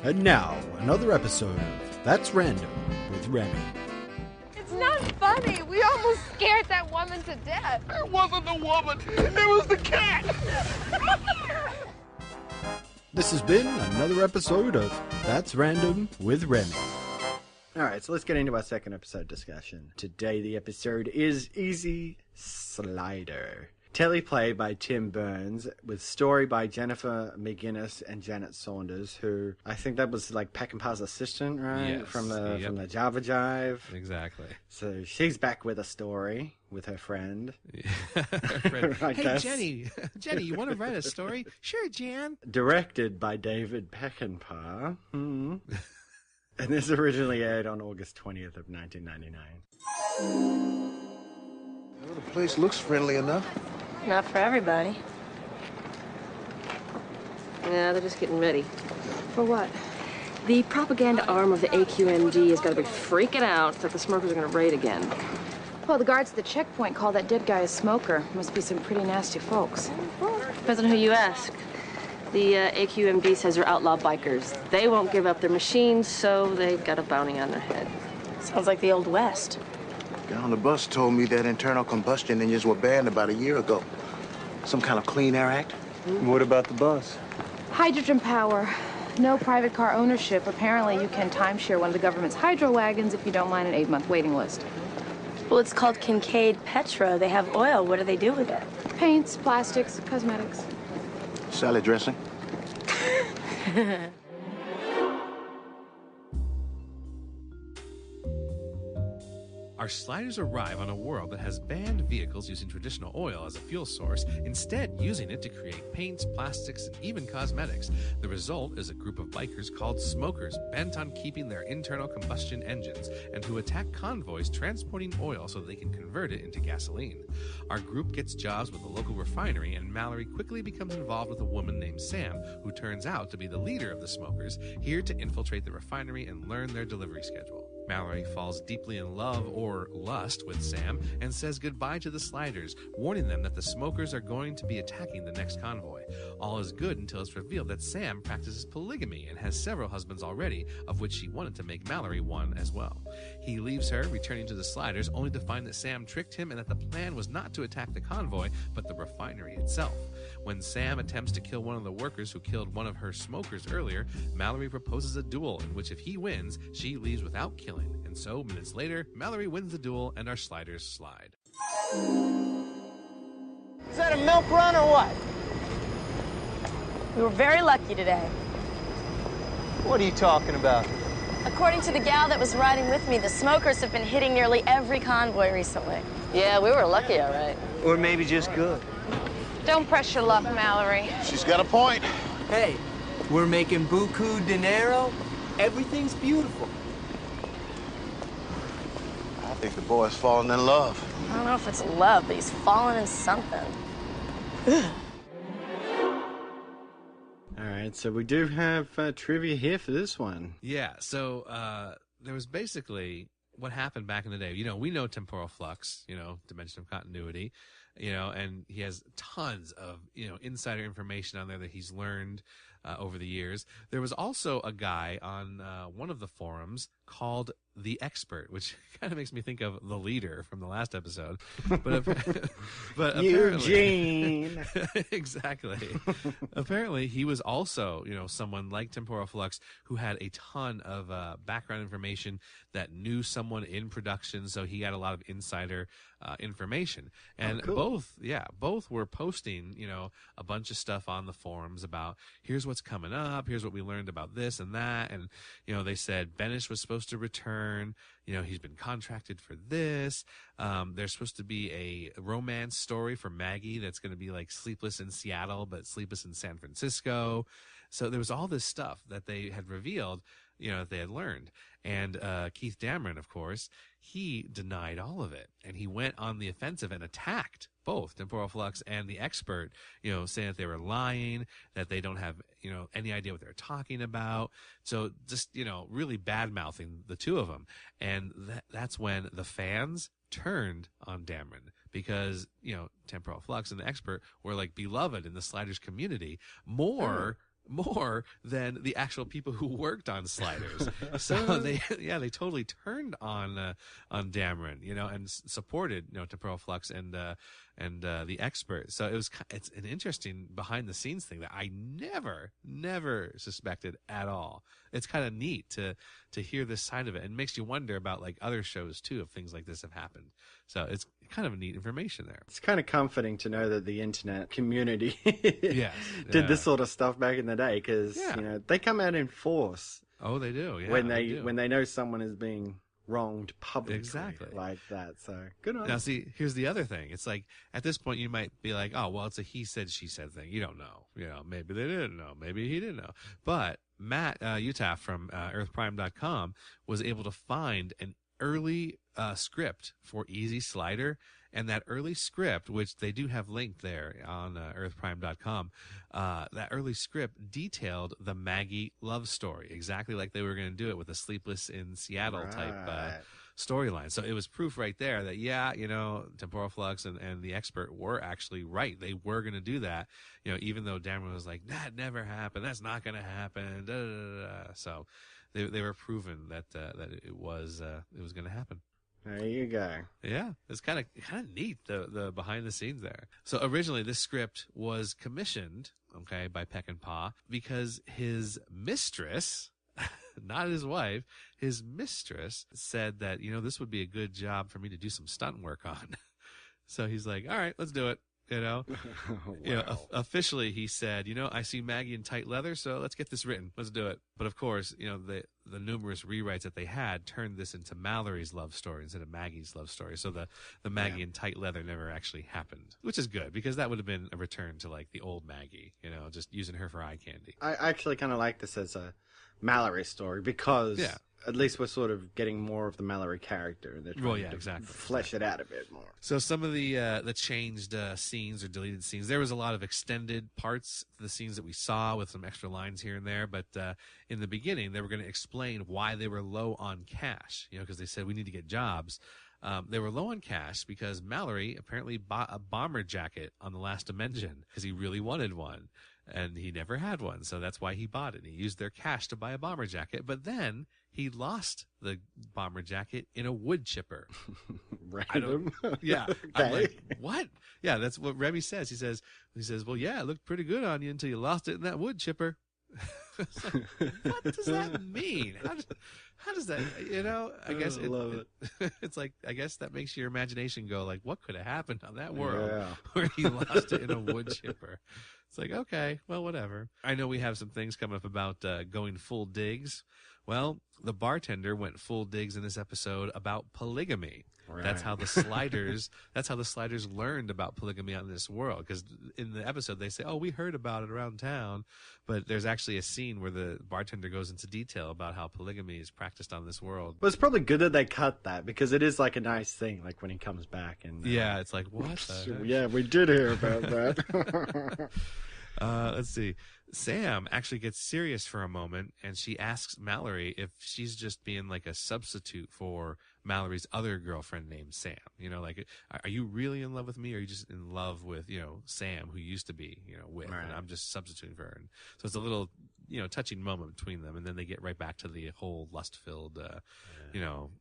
And now, another episode of That's Random with Remy. It's not funny. We almost scared that woman to death. It wasn't the woman. It was the cat. This has been another episode of That's Random with Remy. Alright, so let's get into our second episode discussion. Today the episode is Easy Slider. Teleplay by Tim Burns, with story by Jennifer McGinnis and Janet Saunders, who I think that was like Peckinpah's assistant, right? Yes. From the Java Jive. Exactly. So she's back with a story with her friend. Her friend. I Hey, guess. Jenny, you want to write a story? Sure, Jan. Directed by David Peckinpah. And this originally aired on August 20th of 1999. Well, the place looks friendly enough. Not for everybody. Yeah, they're just getting ready. For what? The propaganda arm of the AQMD has got to be freaking out that the smokers are going to raid again. Well, the guards at the checkpoint call that dead guy a smoker. Must be some pretty nasty folks. Depends on who you ask. The AQMD says they're outlaw bikers. They won't give up their machines, so they've got a bounty on their head. Sounds like the Old West. Guy on the bus told me that internal combustion engines were banned about a year ago. Some kind of Clean Air Act? What about the bus? Hydrogen power. No private car ownership. Apparently, you can timeshare one of the government's hydro wagons if you don't mind an 8-month waiting list. Well, it's called Kincaid Petra. They have oil. What do they do with it? Paints, plastics, cosmetics. Salad dressing? Our sliders arrive on a world that has banned vehicles using traditional oil as a fuel source, instead using it to create paints, plastics, and even cosmetics. The result is a group of bikers called smokers, bent on keeping their internal combustion engines, and who attack convoys transporting oil so they can convert it into gasoline. Our group gets jobs with a local refinery, and Mallory quickly becomes involved with a woman named Sam, who turns out to be the leader of the smokers, here to infiltrate the refinery and learn their delivery schedule. Mallory falls deeply in love or lust with Sam and says goodbye to the Sliders, warning them that the smokers are going to be attacking the next convoy. All is good until it's revealed that Sam practices polygamy and has several husbands already, of which she wanted to make Mallory one as well. He leaves her, returning to the Sliders, only to find that Sam tricked him and that the plan was not to attack the convoy, but the refinery itself. When Sam attempts to kill one of the workers who killed one of her smokers earlier, Mallory proposes a duel in which if he wins, she leaves without killing. And so, minutes later, Mallory wins the duel and our Sliders slide. Is that a milk run or what? We were very lucky today. What are you talking about? According to the gal that was riding with me, the smokers have been hitting nearly every convoy recently. Yeah, we were lucky, all right. Or maybe just good. Don't press your luck, Mallory. She's got a point. Hey, we're making buku dinero. Everything's beautiful. I think the boy's fallen in love. I don't know if it's love, but he's fallen in something. All right, so we do have trivia here for this one. Yeah, so there was basically what happened back in the day. You know, we know temporal flux, you know, dimension of continuity, you know, and he has tons of, you know, insider information on there that he's learned over the years. There was also a guy on one of the forums called The Expert, which kind of makes me think of the leader from the last episode. But, but Eugene! Exactly. Apparently, he was also, you know, someone like Temporal Flux who had a ton of background information that knew someone in production, so he got a lot of insider information. And both were posting, you know, a bunch of stuff on the forums about here's what's coming up, here's what we learned about this and that, and, you know, they said Benish was supposed to return, you know, he's been contracted for this. There's supposed to be a romance story for Maggie that's going to be like Sleepless in Seattle, but Sleepless in San Francisco. So there was all this stuff that they had revealed, you know, that they had learned. And Keith Dameron, of course, he denied all of it. And he went on the offensive and attacked both Temporal Flux and The Expert, you know, saying that they were lying, that they don't have, you know, any idea what they're talking about. So just, you know, really bad-mouthing the two of them. And that's when the fans turned on Dameron because, you know, Temporal Flux and The Expert were like beloved in the Sliders community more than the actual people who worked on Sliders. So they totally turned on Dameron, you know, and supported, you know, Temporal Flux and The Expert. So it's an interesting behind the scenes thing that I never suspected at all. It's kind of neat to hear this side of it, and it makes you wonder about like other shows too, if things like this have happened. So it's kind of neat information there. It's kind of comforting to know that the internet community did this sort of stuff back in the day, because you know, they come out in force. Oh, they do. Yeah, when they know someone is being wronged publicly, like that. So good on Now, them. see, here's the other thing. It's like at this point you might be like, oh, well, it's a he said, she said thing. You don't know. You know, maybe they didn't know. Maybe he didn't know. But Matt Utah from EarthPrime.com was able to find an early script for Easy Slider. And that early script, which they do have linked there on EarthPrime.com, that early script detailed the Maggie love story, exactly like they were going to do it with a Sleepless in Seattle type storyline. So it was proof right there that, yeah, you know, Temporal Flux and The Expert were actually right. They were going to do that, you know, even though Dameron was like, that never happened. That's not going to happen. Da, da, da, da. So they were proven that it was going to happen. There you go. Yeah, it's kind of neat, the behind the scenes there. So originally this script was commissioned, okay, by Peck and Paw because his mistress, not his wife, his mistress said that, you know, this would be a good job for me to do some stunt work on. So he's like, all right, let's do it. You know, you know, officially he said, you know, I see Maggie in tight leather, so let's get this written. Let's do it. But of course, you know, the numerous rewrites that they had turned this into Mallory's love story instead of Maggie's love story. So the Maggie in tight leather never actually happened, which is good because that would have been a return to like the old Maggie, you know, just using her for eye candy. I actually kind of like this as a Mallory's story because Yeah. at least we're sort of getting more of the Mallory character. And they're trying to exactly. flesh it out a bit more. So some of the changed scenes or deleted scenes, there was a lot of extended parts to the scenes that we saw with some extra lines here and there. But in the beginning, they were going to explain why they were low on cash, because they said we need to get jobs. They were low on cash because Mallory apparently bought a bomber jacket on the Last Dimension because he really wanted one. And he never had one, so that's why he bought it. He used their cash to buy a bomber jacket, but then he lost the bomber jacket in a wood chipper. Random. Yeah. Okay. I'm like, what? Yeah, that's what Remy says. He says, well, yeah, it looked pretty good on you until you lost it in that wood chipper. What does that mean? How does that, I guess it's like, I guess that makes your imagination go like, what could have happened on that world where he lost it in a wood chipper? It's like, okay, well, whatever. I know we have some things coming up about going full digs. Well, the bartender went full digs in this episode about polygamy. Right. That's how the Sliders learned about polygamy on this world. Because in the episode they say, "Oh, we heard about it around town," but there's actually a scene where the bartender goes into detail about how polygamy is practiced on this world. Well, it's probably good that they cut that because it is like a nice thing. Like when he comes back and yeah, it's like what? The heck? Yeah, we did hear about that. Let's see. Sam actually gets serious for a moment, and she asks Mallory if she's just being like a substitute for Mallory's other girlfriend named Sam. Like, are you really in love with me, or are you just in love with, Sam, who you used to be, with, right. and I'm just substituting for her. And so it's a little, touching moment between them, and then they get right back to the whole lust-filled,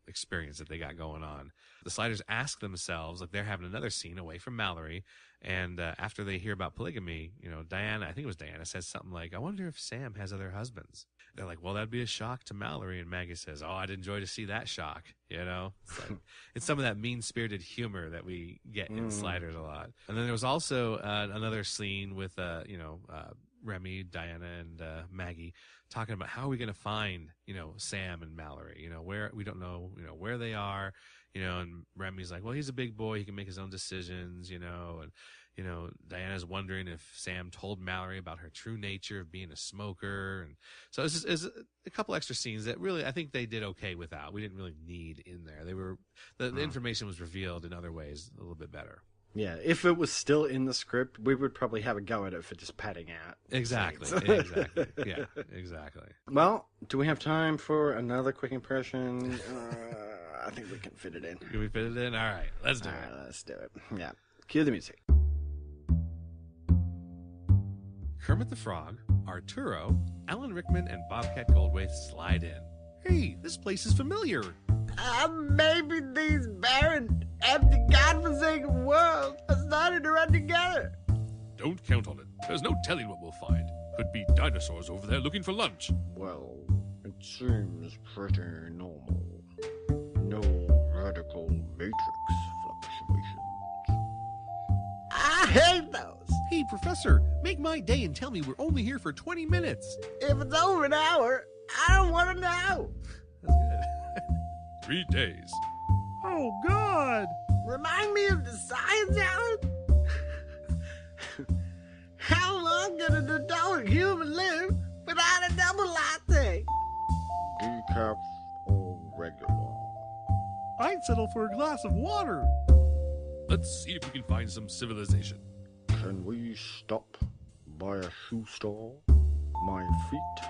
experience that they got going on. The Sliders ask themselves, like, they're having another scene away from Mallory, and after they hear about polygamy, Diana, I think it was Diana, says something like, I wonder if Sam has other husbands. They're like, well, that'd be a shock to Mallory. And Maggie says, oh, I'd enjoy to see that shock. It's like, it's some of that mean-spirited humor that we get in Sliders a lot. And then there was also another scene with, Remy, Diana, and Maggie talking about how are we going to find, Sam and Mallory, where we don't know, where they are, and Remy's like, well, he's a big boy. He can make his own decisions, and, Diana's wondering if Sam told Mallory about her true nature of being a smoker. And so it's a couple extra scenes that really, I think they did okay without. We didn't really need in there. The information was revealed in other ways a little bit better. Yeah, if it was still in the script, we would probably have a go at it for just padding out. Exactly. Yeah, exactly. Well, do we have time for another quick impression? I think we can fit it in. Can we fit it in? All right, let's do it. Let's do it. Yeah. Cue the music. Kermit the Frog, Arturo, Alan Rickman, and Bobcat Goldthwait slide in. Hey, this place is familiar. Maybe these barren, empty, godforsaken worlds are starting to run together. Don't count on it. There's no telling what we'll find. Could be dinosaurs over there looking for lunch. Well, it seems pretty normal. No radical matrix fluctuations. I hate those. Hey, Professor, make my day and tell me we're only here for 20 minutes. If it's over an hour, I don't want to know. That's good. 3 days. Oh, God. Remind me of the science hour? How long can an adult human live without a double latte? Decaf or regular? I'd settle for a glass of water. Let's see if we can find some civilization. Can we stop by a shoe store? My feet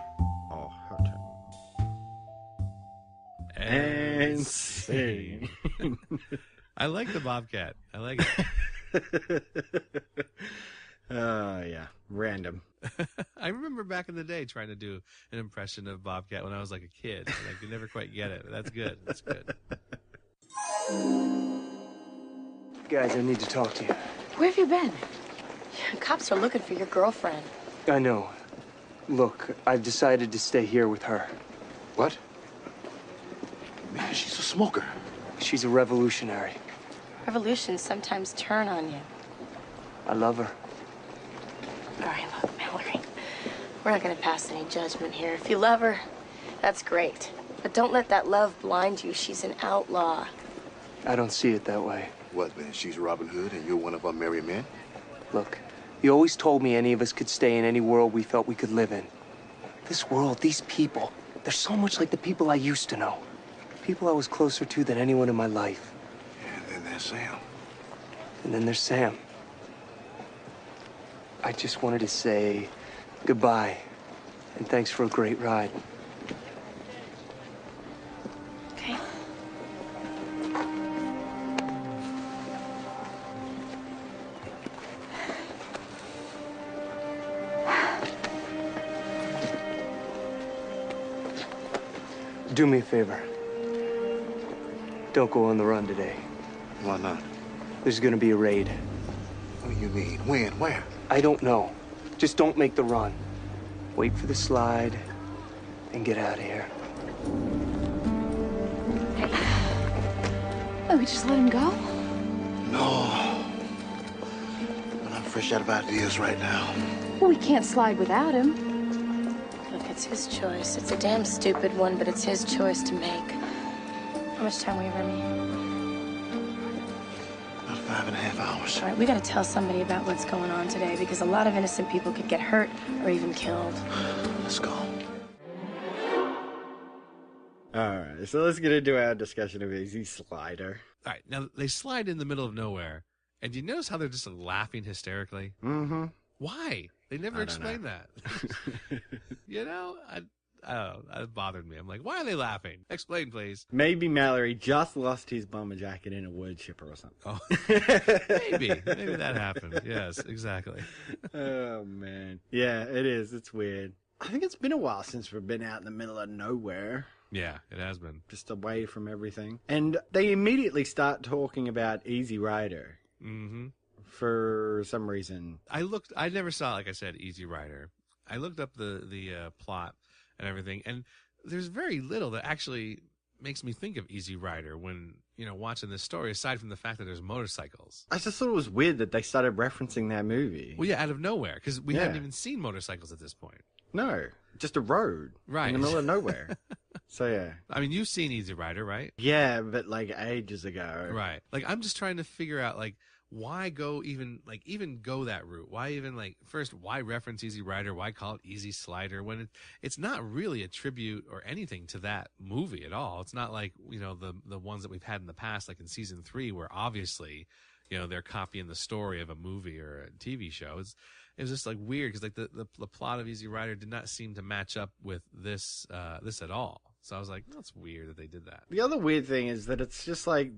are hurting. And sing. I like the Bobcat. I like it. Yeah, random. I remember back in the day trying to do an impression of Bobcat when I was like a kid. I could never quite get it. That's good. That's good. Guys, I need to talk to you. Where have you been? Cops are looking for your girlfriend. I know. Look, I've decided to stay here with her. What? Man, she's a smoker. She's a revolutionary. Revolutions sometimes turn on you. I love her. All right, look, Mallory. We're not going to pass any judgment here. If you love her, that's great. But don't let that love blind you. She's an outlaw. I don't see it that way. What, man? She's Robin Hood and you're one of our merry men? Look, you always told me any of us could stay in any world we felt we could live in. This world, these people, They're so much like the people I used to know. People I was closer to than anyone in my life. And then there's Sam. And then there's Sam. I just wanted to say goodbye and thanks for a great ride. Okay. Do me a favor. Don't go on the run today. Why not? There's gonna be a raid. What do you mean? When? Where? I don't know. Just don't make the run. Wait for the slide and get out of here. Oh, we just let him go? No. But I'm fresh out of ideas right now. Well, we can't slide without him. Look, it's his choice. It's a damn stupid one, but it's his choice to make. How much time will you run me? About 5.5 hours. All right, we gotta tell somebody about what's going on today because a lot of innocent people could get hurt or even killed. Let's go. Alright, so let's get into our discussion of Easy Slider. All right, now they slide in the middle of nowhere, and do you notice how they're just laughing hysterically? Mm-hmm. Why? They never explained that. You know, I don't know. It bothered me. I'm like, why are they laughing? Explain, please. Maybe Mallory just lost his bomber jacket in a wood chipper or something. Oh, maybe that happened. Yes, exactly. Oh, man. Yeah, it is. It's weird. I think it's been a while since we've been out in the middle of nowhere. Yeah, it has been. Just away from everything. And they immediately start talking about Easy Rider. Mm-hmm. For some reason. I never saw, like I said, Easy Rider. I looked up the plot and everything, and there's very little that actually makes me think of Easy Rider when, you know, watching this story, aside from the fact that there's motorcycles. I just thought it was weird that they started referencing that movie. Well, yeah, out of nowhere, because we hadn't even seen motorcycles at this point. No, just a road. Right. In the middle of nowhere. So, yeah. I mean, you've seen Easy Rider, right? Yeah, but like ages ago. Right. Like, I'm just trying to figure out, like, why go even go that route? Why even, like, first, why reference Easy Rider? Why call it Easy Slider when it's not really a tribute or anything to that movie at all? It's not like, you know, the ones that we've had in the past, like in season 3, where obviously, you know, they're copying the story of a movie or a TV show. It was just like weird because like the plot of Easy Rider did not seem to match up with this at all. So I was like, that's weird that they did that. The other weird thing is that it's just like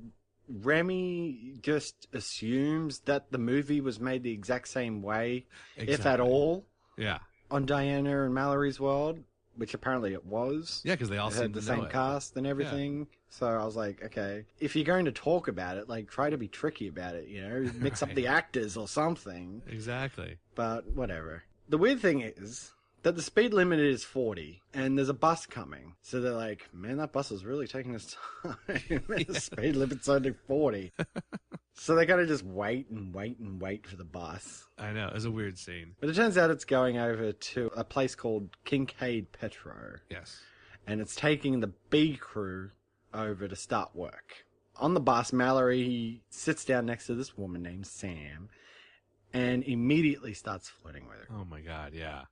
Remy just assumes that the movie was made the exact same way, if at all. Yeah. On Diana and Mallory's world, which apparently it was. Yeah, because they all had the same cast and everything. Yeah. So I was like, okay, if you're going to talk about it, like try to be tricky about it, you know, mix up the actors or something. Exactly. But whatever. The weird thing is that the speed limit is 40 and there's a bus coming. So they're like, man, that bus is really taking its time. The speed limit's only 40. So they gotta just wait and wait and wait for the bus. I know, it was a weird scene. But it turns out it's going over to a place called Kincaid Petro. Yes. And it's taking the B crew over to start work. On the bus, Mallory sits down next to this woman named Sam and immediately starts flirting with her. Oh my God, yeah.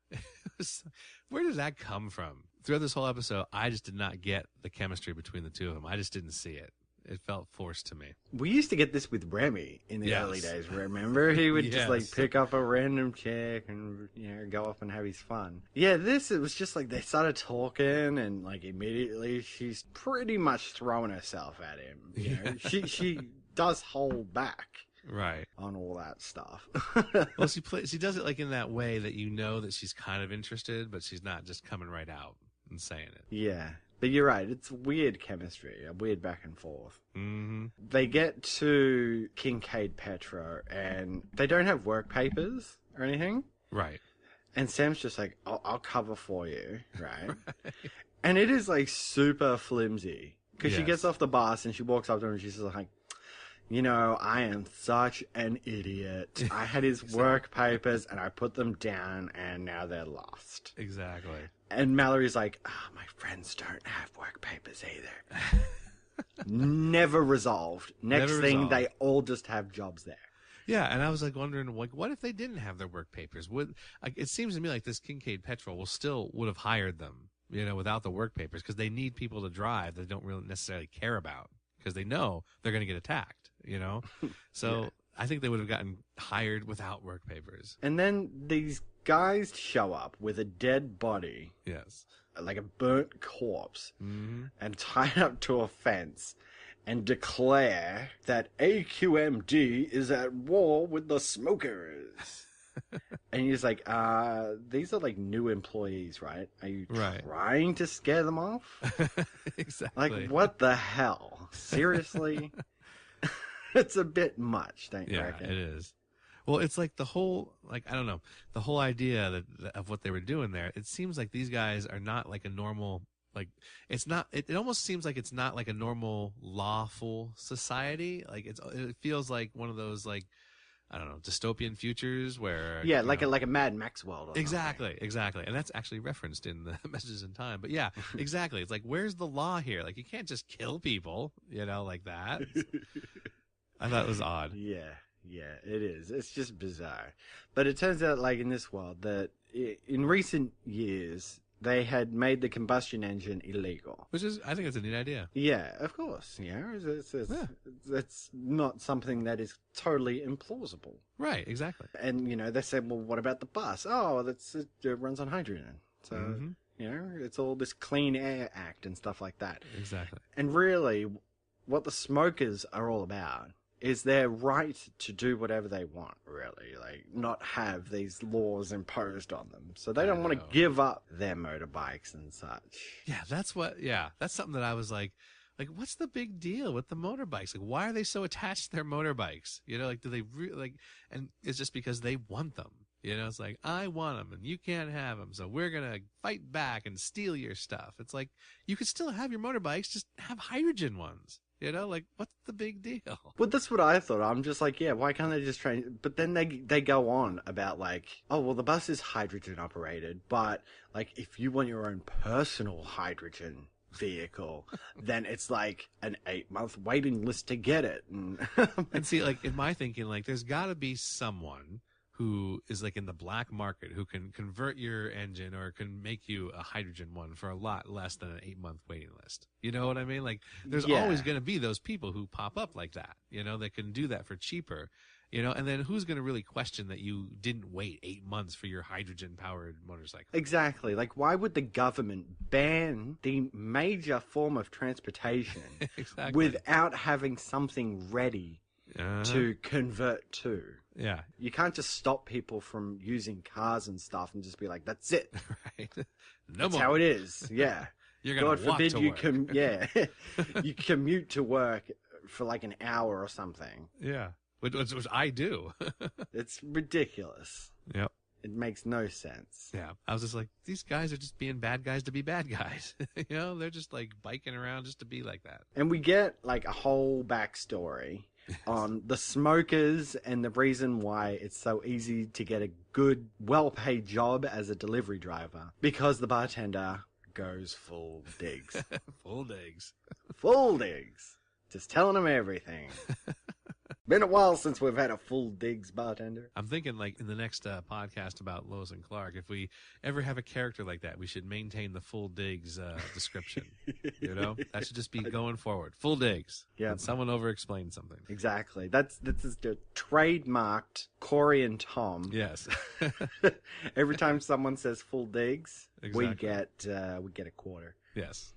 Where did that come from? Throughout this whole episode, I just did not get the chemistry between the two of them. I just didn't see it. It felt forced to me. We used to get this with Remy in the early days, remember? He would just like pick up a random chick and, you know, go off and have his fun. Yeah, it was just like they started talking and like immediately she's pretty much throwing herself at him. You know? She does hold back. Right. On all that stuff. Well, she does it like in that way that you know that she's kind of interested, but she's not just coming right out and saying it. Yeah. But you're right, it's weird chemistry, a weird back and forth. Mm-hmm. They get to Kincaid Petro, and they don't have work papers or anything. Right. And Sam's just like, I'll cover for you, right? And it is, like, super flimsy. Because she gets off the bus, and she walks up to him, and she's like, you know, I am such an idiot. I had his work papers, and I put them down, and now they're lost. Exactly. And Mallory's like, my friends don't have work papers either. Never resolved. Next thing, they all just have jobs there. Yeah, and I was like wondering, like, what if they didn't have their work papers? It seems to me like this Kincaid Petro would have hired them. without the work papers, because they need people to drive that they don't really necessarily care about, because they know they're going to get attacked, So I think they would have gotten hired without work papers. And then these guys show up with a dead body. Yes. Like a burnt corpse. Mm-hmm. And tied up to a fence and declare that AQMD is at war with the smokers. And he's like, these are like new employees, right? Are you trying to scare them off? Exactly. Like, what the hell? Seriously? It's a bit much, don't you reckon? Yeah, it is. Well, it's like the whole, like, I don't know, the whole idea of what they were doing there, it seems like these guys are not like a normal, like, it's not, it almost seems like it's not like a normal lawful society. Like, it feels like one of those, like, I don't know, dystopian futures where... Yeah, like a Mad Max world. Exactly. And that's actually referenced in the Messages in Time. But yeah, exactly. It's like, where's the law here? Like, you can't just kill people, like that. I thought it was odd. Yeah, it is. It's just bizarre. But it turns out, like, in this world, that in recent years, they had made the combustion engine illegal. Which is, I think it's a neat idea. Yeah, of course. It's not something that is totally implausible. Right, exactly. And, they said, well, what about the bus? Oh, it runs on hydrogen. So, it's all this Clean Air Act and stuff like that. Exactly. And really, what the smokers are all about is their right to do whatever they want, really. Like, not have these laws imposed on them. So they don't want to give up their motorbikes and such. Yeah, that's something that I was like, what's the big deal with the motorbikes? Like, why are they so attached to their motorbikes? Like, do they and it's just because they want them. It's like, I want them and you can't have them. So we're going to fight back and steal your stuff. It's like, you could still have your motorbikes, just have hydrogen ones. Like, what's the big deal? Well, that's what I thought. I'm just like, yeah, why can't they just train? But then they go on about like, oh, well, the bus is hydrogen operated, but like, if you want your own personal hydrogen vehicle, then it's like an 8-month waiting list to get it. And see, like, in my thinking, like, there's got to be someone who is like in the black market who can convert your engine or can make you a hydrogen one for a lot less than an 8-month waiting list. You know what I mean? Like, there's always going to be those people who pop up like that, that can do that for cheaper, and then who's going to really question that you didn't wait 8 months for your hydrogen powered motorcycle? Exactly. Like, why would the government ban the major form of transportation without having something ready to convert to? Yeah. You can't just stop people from using cars and stuff and just be like, that's it. Right. That's how it is. Yeah. You're going to walk to work. You commute to work for like an hour or something. Yeah. Which I do. It's ridiculous. Yep. It makes no sense. Yeah. I was just like, these guys are just being bad guys to be bad guys. They're just like biking around just to be like that. And we get like a whole backstory on the smokers and the reason why it's so easy to get a good, well-paid job as a delivery driver. Because the bartender goes full digs. Full digs. Full digs. Just telling them everything. Been a while since we've had a full digs bartender. I'm thinking, like, in the next podcast about Lois and Clark, if we ever have a character like that, we should maintain the full digs description. That should just be going forward. Full digs. Yeah. And someone over-explained something. Exactly. That's the trademarked Cory and Tom. Yes. Every time someone says full digs, exactly. we get a quarter. Yes.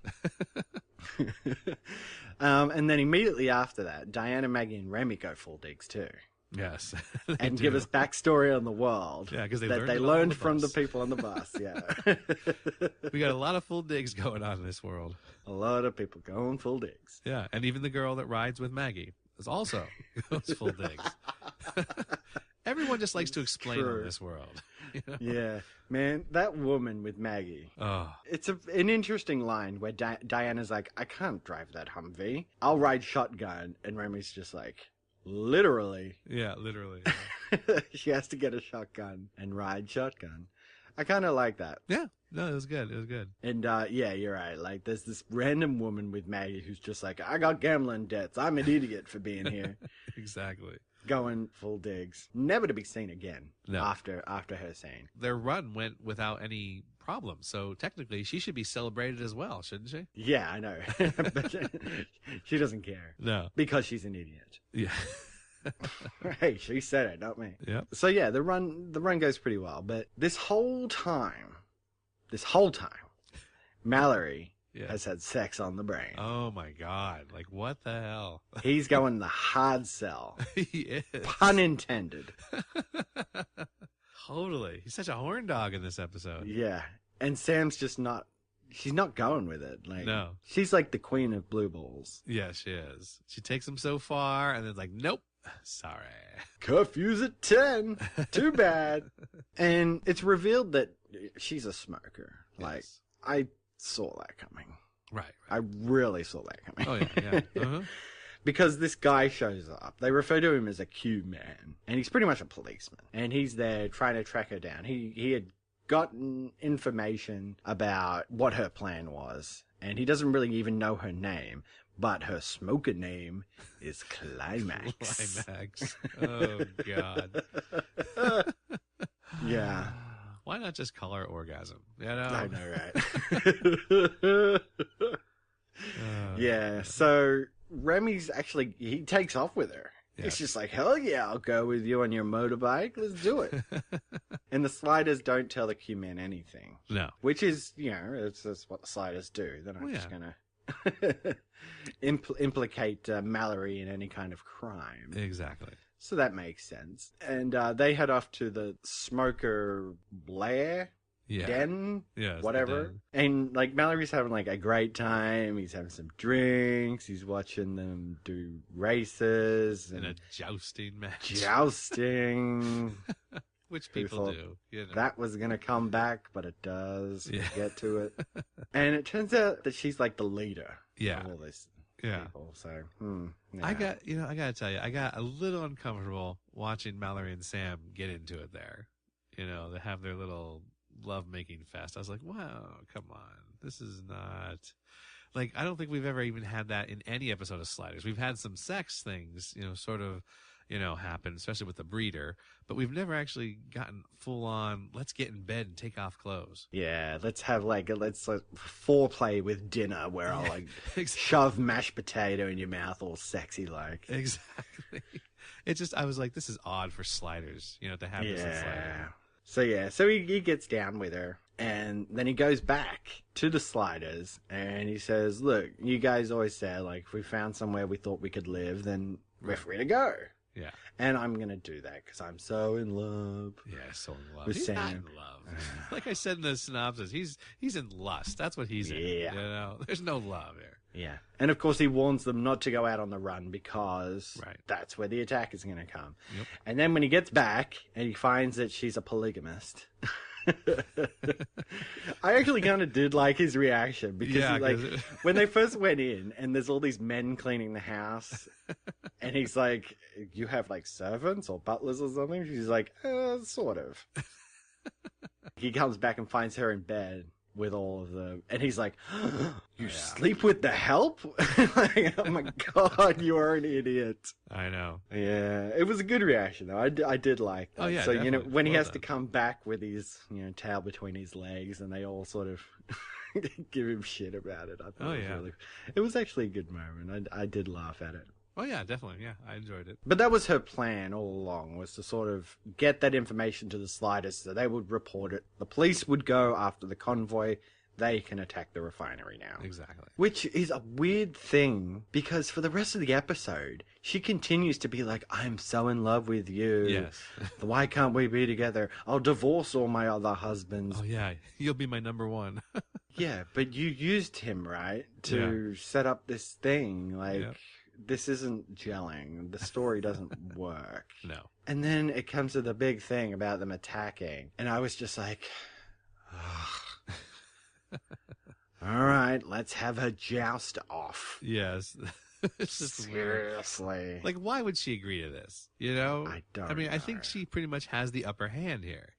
And then immediately after that, Diana, Maggie, and Remy go full digs too. Yes. And give us backstory on the world. Yeah, because they learned from the people on the bus. Yeah. We got a lot of full digs going on in this world. A lot of people going full digs. Yeah, and even the girl that rides with Maggie is also goes full digs. Everyone just likes to explain on this world. Yeah, man, that woman with Maggie. Oh. It's an interesting line where Diana's like, I can't drive that Humvee. I'll ride shotgun. And Remy's just like, literally. Yeah, literally. Yeah. She has to get a shotgun and ride shotgun. I kind of like that. Yeah. No, it was good. It was good. And, yeah, you're right. Like, there's this random woman with Maggie who's just like, I got gambling debts. I'm an idiot for being here. Exactly. Going full digs. Never to be seen again. No. After her scene. Their run went without any problem. So technically, she should be celebrated as well, shouldn't she? Yeah, I know. But she doesn't care. No. Because she's an idiot. Yeah. Hey, she said it, not me. Yeah. So yeah, the run goes pretty well. But this whole time, Mallory has had sex on the brain. Oh my God. Like, what the hell? He's going the hard sell. He is. Pun intended. Totally. He's such a horn dog in this episode. Yeah. And Sam's just she's not going with it. Like, no. She's like the queen of blue balls. Yeah, she is. She takes him so far and then like, nope. Sorry. Curfew's at 10. Too bad. And it's revealed that she's a smoker. Yes. Like, I saw that coming. Right. I really saw that coming. Oh, yeah. Uh-huh. Because this guy shows up. They refer to him as a Q man. And he's pretty much a policeman. And he's there trying to track her down. He had gotten information about what her plan was. And he doesn't really even know her name. But her smoker name is Climax. Climax. Oh, God. Yeah. Why not just call her Orgasm? You know? I know, right? Yeah, so Remy's actually, he takes off with her. Yeah. It's just like, hell yeah, I'll go with you on your motorbike. Let's do it. And the Sliders don't tell the Q-Men anything. No. Which is, that's what the Sliders do. They're not just going to implicate Mallory in any kind of crime. Exactly. So that makes sense. And they head off to the smoker lair, den, whatever. And like Mallory's having like a great time. He's having some drinks. He's watching them do races. And a jousting match. Jousting. Which people do. You know. That was going to come back, but it does. Yeah. We'll get to it. And it turns out that she's like the leader of all this. Yeah. People, so, I got to tell you, I got a little uncomfortable watching Mallory and Sam get into it there. You know, they have their little love-making fest. I was like, wow, come on. This is not... Like, I don't think we've ever even had that in any episode of Sliders. We've had some sex things, sort of, happen, especially with the breeder. But we've never actually gotten full-on, let's get in bed and take off clothes. Yeah, let's have let's foreplay with dinner where I'll shove mashed potato in your mouth all sexy like. Exactly. I was like, this is odd for Sliders, to have this in Sliders. So he gets down with her. And then he goes back to the Sliders and he says, look, you guys always said, like, if we found somewhere we thought we could live, then we're free to go. Yeah. And I'm going to do that because I'm so in love. Yeah, so in love. He's not in love. Like I said in the synopsis, he's in lust. That's what he's in. Yeah. There's no love here. Yeah. And of course he warns them not to go out on the run because that's where the attack is going to come. Yep. And then when he gets back and he finds that she's a polygamist... I actually kind of did like his reaction because when they first went in and there's all these men cleaning the house and he's like, you have like servants or butlers or something? She's like, sort of. He comes back and finds her in bed with all of them and he's like, you sleep with the help? Like, oh my God, you are an idiot. I know. Yeah, it was a good reaction though. I did like that. Oh yeah, so definitely. When he has to come back with his tail between his legs and they all sort of give him shit about it, I thought it was actually a good moment. I did laugh at it. Oh yeah, definitely. Yeah, I enjoyed it. But that was her plan all along, was to sort of get that information to the Sliders so they would report it. The police would go after the convoy. They can attack the refinery now. Exactly. Which is a weird thing because for the rest of the episode, she continues to be like, I'm so in love with you. Yes. Why can't we be together? I'll divorce all my other husbands. Oh yeah, you'll be my number one. Yeah, but you used him, right? To set up this thing. Like... Yeah. This isn't gelling. The story doesn't work. No. And then it comes to the big thing about them attacking. And I was just like, all right, let's have her joust off. Yes. It's just seriously weird. Like, why would she agree to this? I don't know. I think she pretty much has the upper hand here,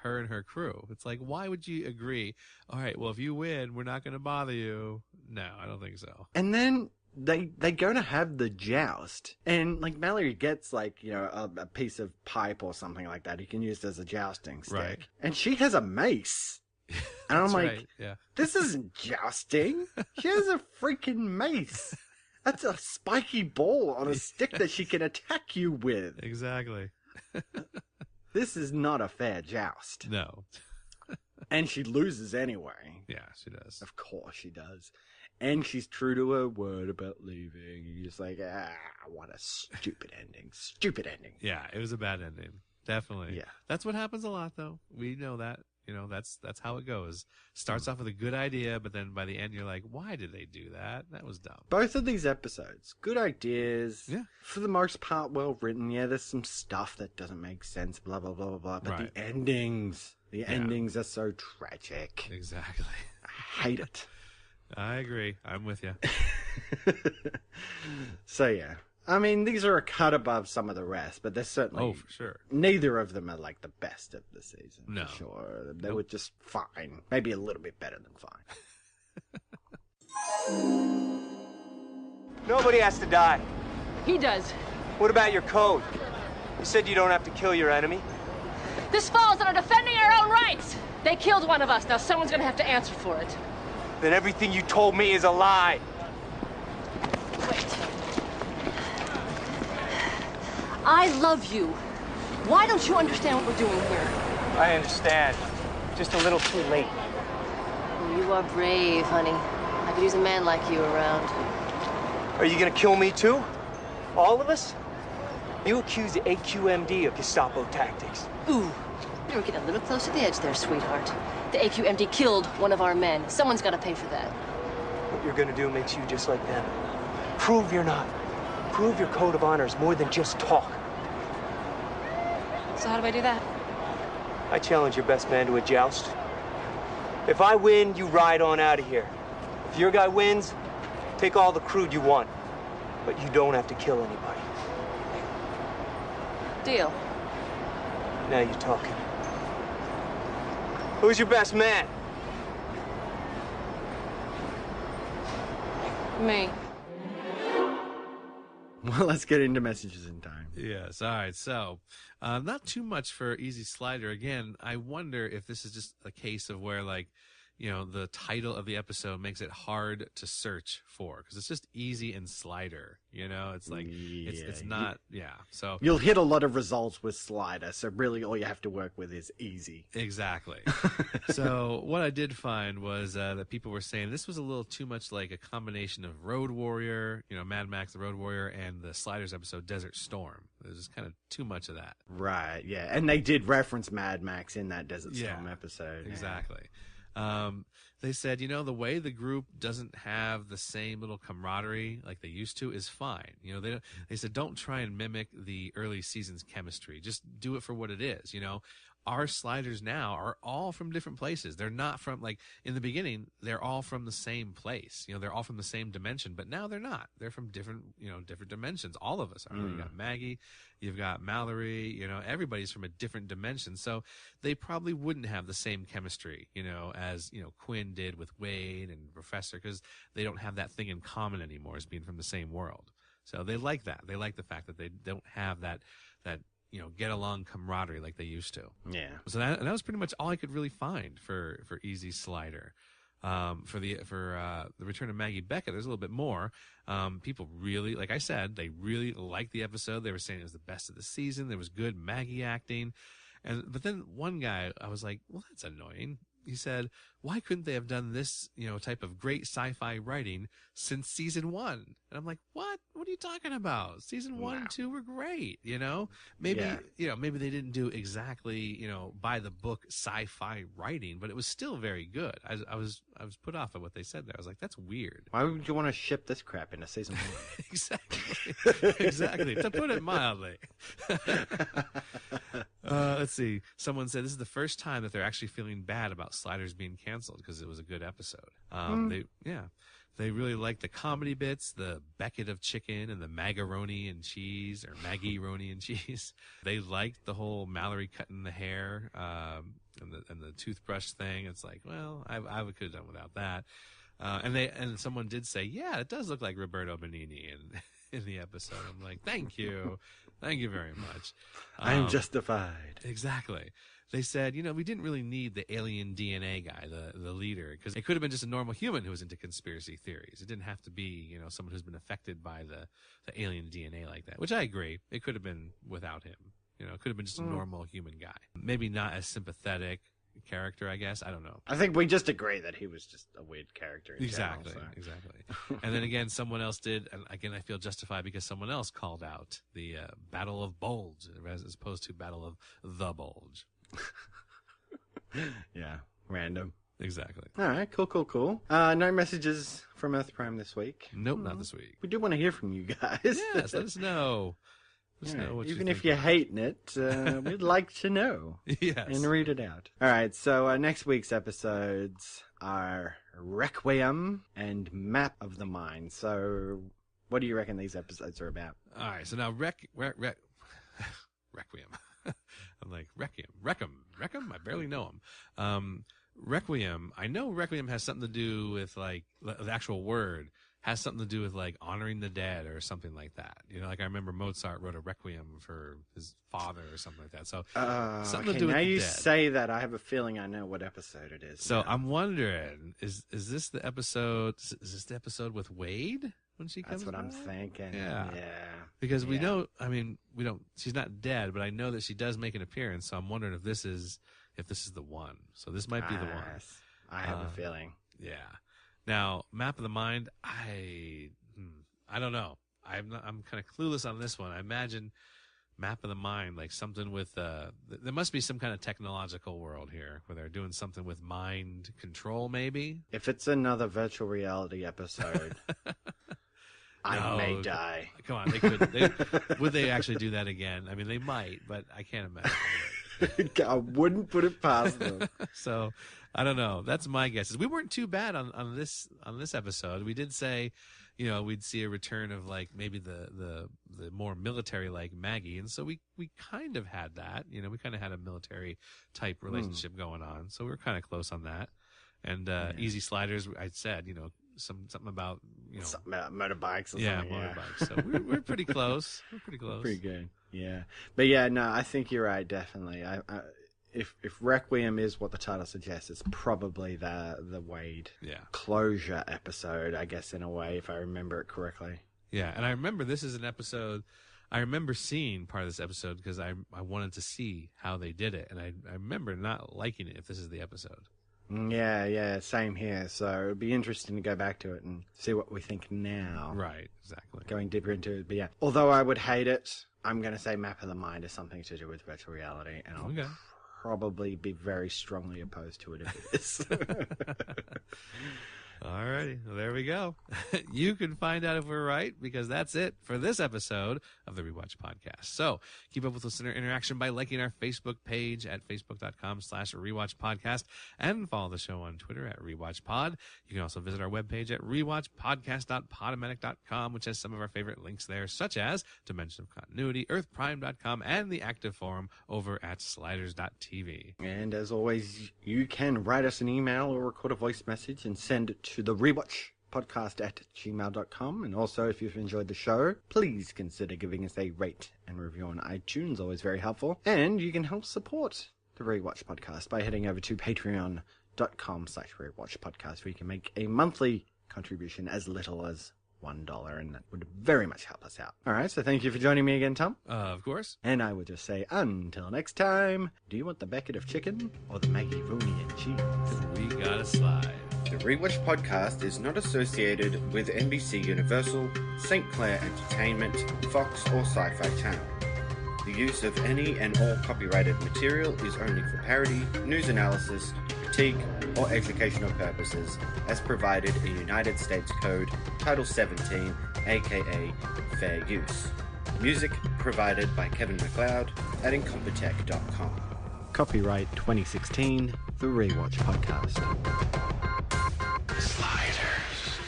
her and her crew. It's like, why would you agree? All right, well, if you win, we're not going to bother you. No, I don't think so. And then they're going to have the joust, and like Mallory gets like a piece of pipe or something like that he can use as a jousting stick, right. And she has a mace. And I'm like, right, yeah. this isn't jousting. She has a freaking mace. That's a spiky ball on a stick that she can attack you with. Exactly. This is not a fair joust. No. And she loses anyway. Yeah, she does. Of course she does. And she's true to her word about leaving. You're just like, what a stupid ending. Stupid ending. Yeah, it was a bad ending. Definitely. Yeah. That's what happens a lot, though. We know that. You know, that's how it goes. Starts off with a good idea, but then by the end you're like, why did they do that? That was dumb. Both of these episodes, good ideas. Yeah. For the most part, well written. Yeah, there's some stuff that doesn't make sense, blah, blah, blah, blah, blah. But Right. the endings are so tragic. Exactly. I hate it. I agree. I'm with you. So, yeah. I mean, these are a cut above some of the rest, but they're certainly... Oh, for sure. Neither of them are like the best of the season. No. For sure. They were just fine. Maybe a little bit better than fine. Nobody has to die. He does. What about your code? You said you don't have to kill your enemy. This falls under defending our own rights. They killed one of us. Now someone's gonna have to answer for it. Then everything you told me is a lie. Wait. I love you. Why don't you understand what we're doing here? I understand. Just a little too late. Oh, you are brave, honey. I could use a man like you around. Are you gonna kill me too? All of us? You accuse the AQMD of Gestapo tactics. Ooh, you were getting a little close to the edge there, sweetheart. The AQMD killed one of our men. Someone's got to pay for that. What you're gonna do makes you just like them. Prove you're not. Prove your code of honor is more than just talk. So how do I do that? I challenge your best man to a joust. If I win, you ride on out of here. If your guy wins, take all the crude you want. But you don't have to kill anybody. Deal. Now you're talking. Who's your best man? Me. Well, let's get into messages in time. Yes. All right. So, not too much for Easy Slider. Again, I wonder if this is just a case of where, like, you know, the title of the episode makes it hard to search for because it's just Easy and Slider. You know, it's like it's not. Yeah. So you'll hit a lot of results with Slider. So really, all you have to work with is Easy. Exactly. So what I did find was that people were saying this was a little too much like a combination of Road Warrior, you know, Mad Max, the Road Warrior, and the Sliders episode Desert Storm. There's just kind of too much of that. Right. Yeah. And they did reference Mad Max in that Desert Storm episode. Exactly. They said, you know, the way the group doesn't have the same little camaraderie like they used to is fine. You know, they said, don't try and mimic the early season's chemistry. Just do it for what it is. You know, our sliders now are all from different places. They're not from, like, in the beginning, they're all from the same place. You know, they're all from the same dimension, but now they're not. They're from different, you know, different dimensions. All of us are. You've got Maggie, you've got Mallory, you know, everybody's from a different dimension. So they probably wouldn't have the same chemistry, you know, as, you know, Quinn did with Wade and Professor, because they don't have that thing in common anymore as being from the same world. So they like that. They like the fact that they don't have that, you know, get along camaraderie like they used to. Yeah. So that was pretty much all I could really find for Easy Slider. For the return of Maggie Beckett, there's a little bit more. People really, like I said, they really liked the episode. They were saying it was the best of the season. There was good Maggie acting. But then one guy, I was like, well, that's annoying. He said, why couldn't they have done this, you know, type of great sci-fi writing since season 1? And I'm like, what? What are you talking about? Season 1 and 2 were great, you know? Maybe, you know, maybe they didn't do exactly, you know, by the book sci-fi writing, but it was still very good. I was put off at what they said there. I was like, that's weird. Why would you want to ship this crap into season 1? Exactly. Exactly. To put it mildly. Let's see. Someone said this is the first time that they're actually feeling bad about Sliders being canceled because it was a good episode. They really liked the comedy bits, the Beckett of chicken and the Magaroni and cheese, or Maggie-roni and cheese. They liked the whole Mallory cutting the hair and the toothbrush thing. It's like, well, I could have done without that. And someone did say, yeah, it does look like Roberto Benigni. in the episode. I'm like, thank you very much. I'm justified. Exactly. They said, we didn't really need the alien DNA guy, the leader, because it could have been just a normal human who was into conspiracy theories. It didn't have to be, someone who's been affected by the alien DNA like that, which I agree. It could have been without him. It could have been just a normal human guy. Maybe not as sympathetic character, I guess. I don't know. I think we just agree that he was just a weird character. Exactly. And then again, someone else did, and again, I feel justified because someone else called out the Battle of Bulge as opposed to Battle of the Bulge. Yeah, random. Exactly. All right, cool. No messages from Earth Prime this week. Nope, not this week. We do want to hear from you guys. Yes, let us know. Even if you're hating it, we'd like to know. Yes. And read it out. All right, so next week's episodes are Requiem and Map of the Mind. So what do you reckon these episodes are about? All right, so now Requiem. I'm like, Reckham? I barely know him. Requiem, I know Requiem has something to do with, like, the actual word has something to do with, like, honoring the dead or something like that. Like I remember Mozart wrote a Requiem for his father or something like that. So something to do with now the you dead. say that, I have a feeling I know what episode it is. So now I'm wondering, is this the episode? Is this the episode with Wade when she comes? That's what I'm thinking. Yeah. Because we know, we don't. She's not dead, but I know that she does make an appearance. So I'm wondering if this is the one. So this might be the one. I have a feeling. Yeah. Now, Map of the Mind, I don't know. I'm kind of clueless on this one. I imagine Map of the Mind, like something with there must be some kind of technological world here where they're doing something with mind control, maybe. If it's another virtual reality episode, I may die. Come on, they could. Would they actually do that again? I mean, they might, but I can't imagine. I wouldn't put it past them. So I don't know. That's my guesses. We weren't too bad on this episode. We did say, we'd see a return of like maybe the more military like Maggie, and so we kind of had that. We kind of had a military type relationship going on, so we were kind of close on that. And Easy Sliders, I said, something about something about motorbikes. Or yeah, something. Motorbikes. So we're pretty close. We're pretty close. Pretty good. Yeah, but yeah, no, I think you're right. Definitely. If Requiem is what the title suggests, it's probably the Wade closure episode, I guess, in a way, if I remember it correctly. Yeah, and I remember this is an episode. I remember seeing part of this episode because I wanted to see how they did it, and I remember not liking it if this is the episode. Yeah, same here. So it'd be interesting to go back to it and see what we think now. Right, exactly. Going deeper into it, but yeah. Although I would hate it, I'm going to say Map of the Mind is something to do with virtual reality, and I'll probably be very strongly opposed to it if it is. All righty. Well, there we go. You can find out if we're right because that's it for this episode of the Rewatch Podcast. So keep up with listener interaction by liking our Facebook page at facebook.com/Rewatch Podcast and follow the show on Twitter at Rewatch Pod. You can also visit our webpage at rewatchpodcast.podomatic.com, which has some of our favorite links there, such as Dimension of Continuity, earthprime.com, and the active forum over at sliders.tv. And as always, you can write us an email or record a voice message and send it to the Rewatch Podcast at gmail.com. And also, if you've enjoyed the show, please consider giving us a rate and review on iTunes. Always very helpful. And you can help support the Rewatch Podcast by heading over to patreon.com/Rewatch Podcast, where you can make a monthly contribution as little as $1, and that would very much help us out. All right, so thank you for joining me again, Tom. Of course. And I would just say, until next time, do you want the bucket of chicken or the Maggie Rooney and cheese? We gotta slide. The Rewatch Podcast is not associated with NBC Universal, St. Clair Entertainment, Fox, or Sci-Fi Channel. The use of any and all copyrighted material is only for parody, news analysis, critique, or educational purposes, as provided in United States Code Title 17, aka Fair Use. Music provided by Kevin MacLeod at incompetech.com. Copyright 2016, The Rewatch Podcast. Sliders.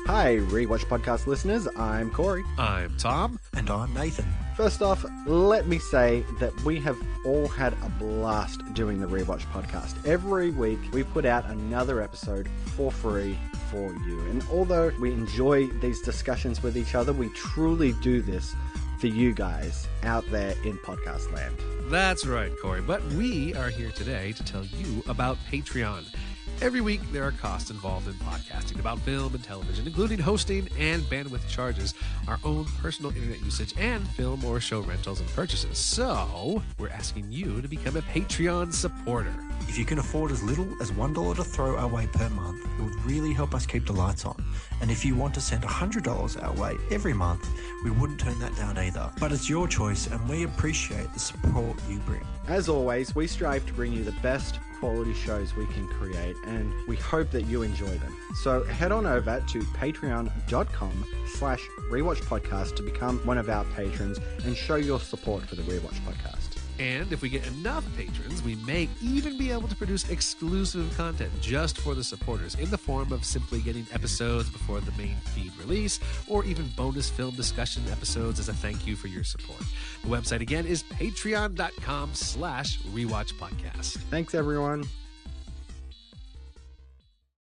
Hi, Rewatch Podcast listeners. I'm Corey. I'm Tom. And I'm Nathan. First off, let me say that we have all had a blast doing the Rewatch podcast. Every week we put out another episode for free for you. And although we enjoy these discussions with each other, we truly do this for you guys out there in podcast land. That's right, Corey. But we are here today to tell you about Patreon. Every week, there are costs involved in podcasting about film and television, including hosting and bandwidth charges, our own personal internet usage, and film or show rentals and purchases. So, we're asking you to become a Patreon supporter. If you can afford as little as $1 to throw our way per month, it would really help us keep the lights on. And if you want to send $100 our way every month, we wouldn't turn that down either. But it's your choice, and we appreciate the support you bring. As always, we strive to bring you the best quality shows we can create, and we hope that you enjoy them. So head on over to patreon.com/Rewatch Podcast to become one of our patrons and show your support for the Rewatch Podcast. And if we get enough patrons, we may even be able to produce exclusive content just for the supporters in the form of simply getting episodes before the main feed release, or even bonus film discussion episodes as a thank you for your support. The website again is patreon.com/Rewatch Podcast. Thanks, everyone.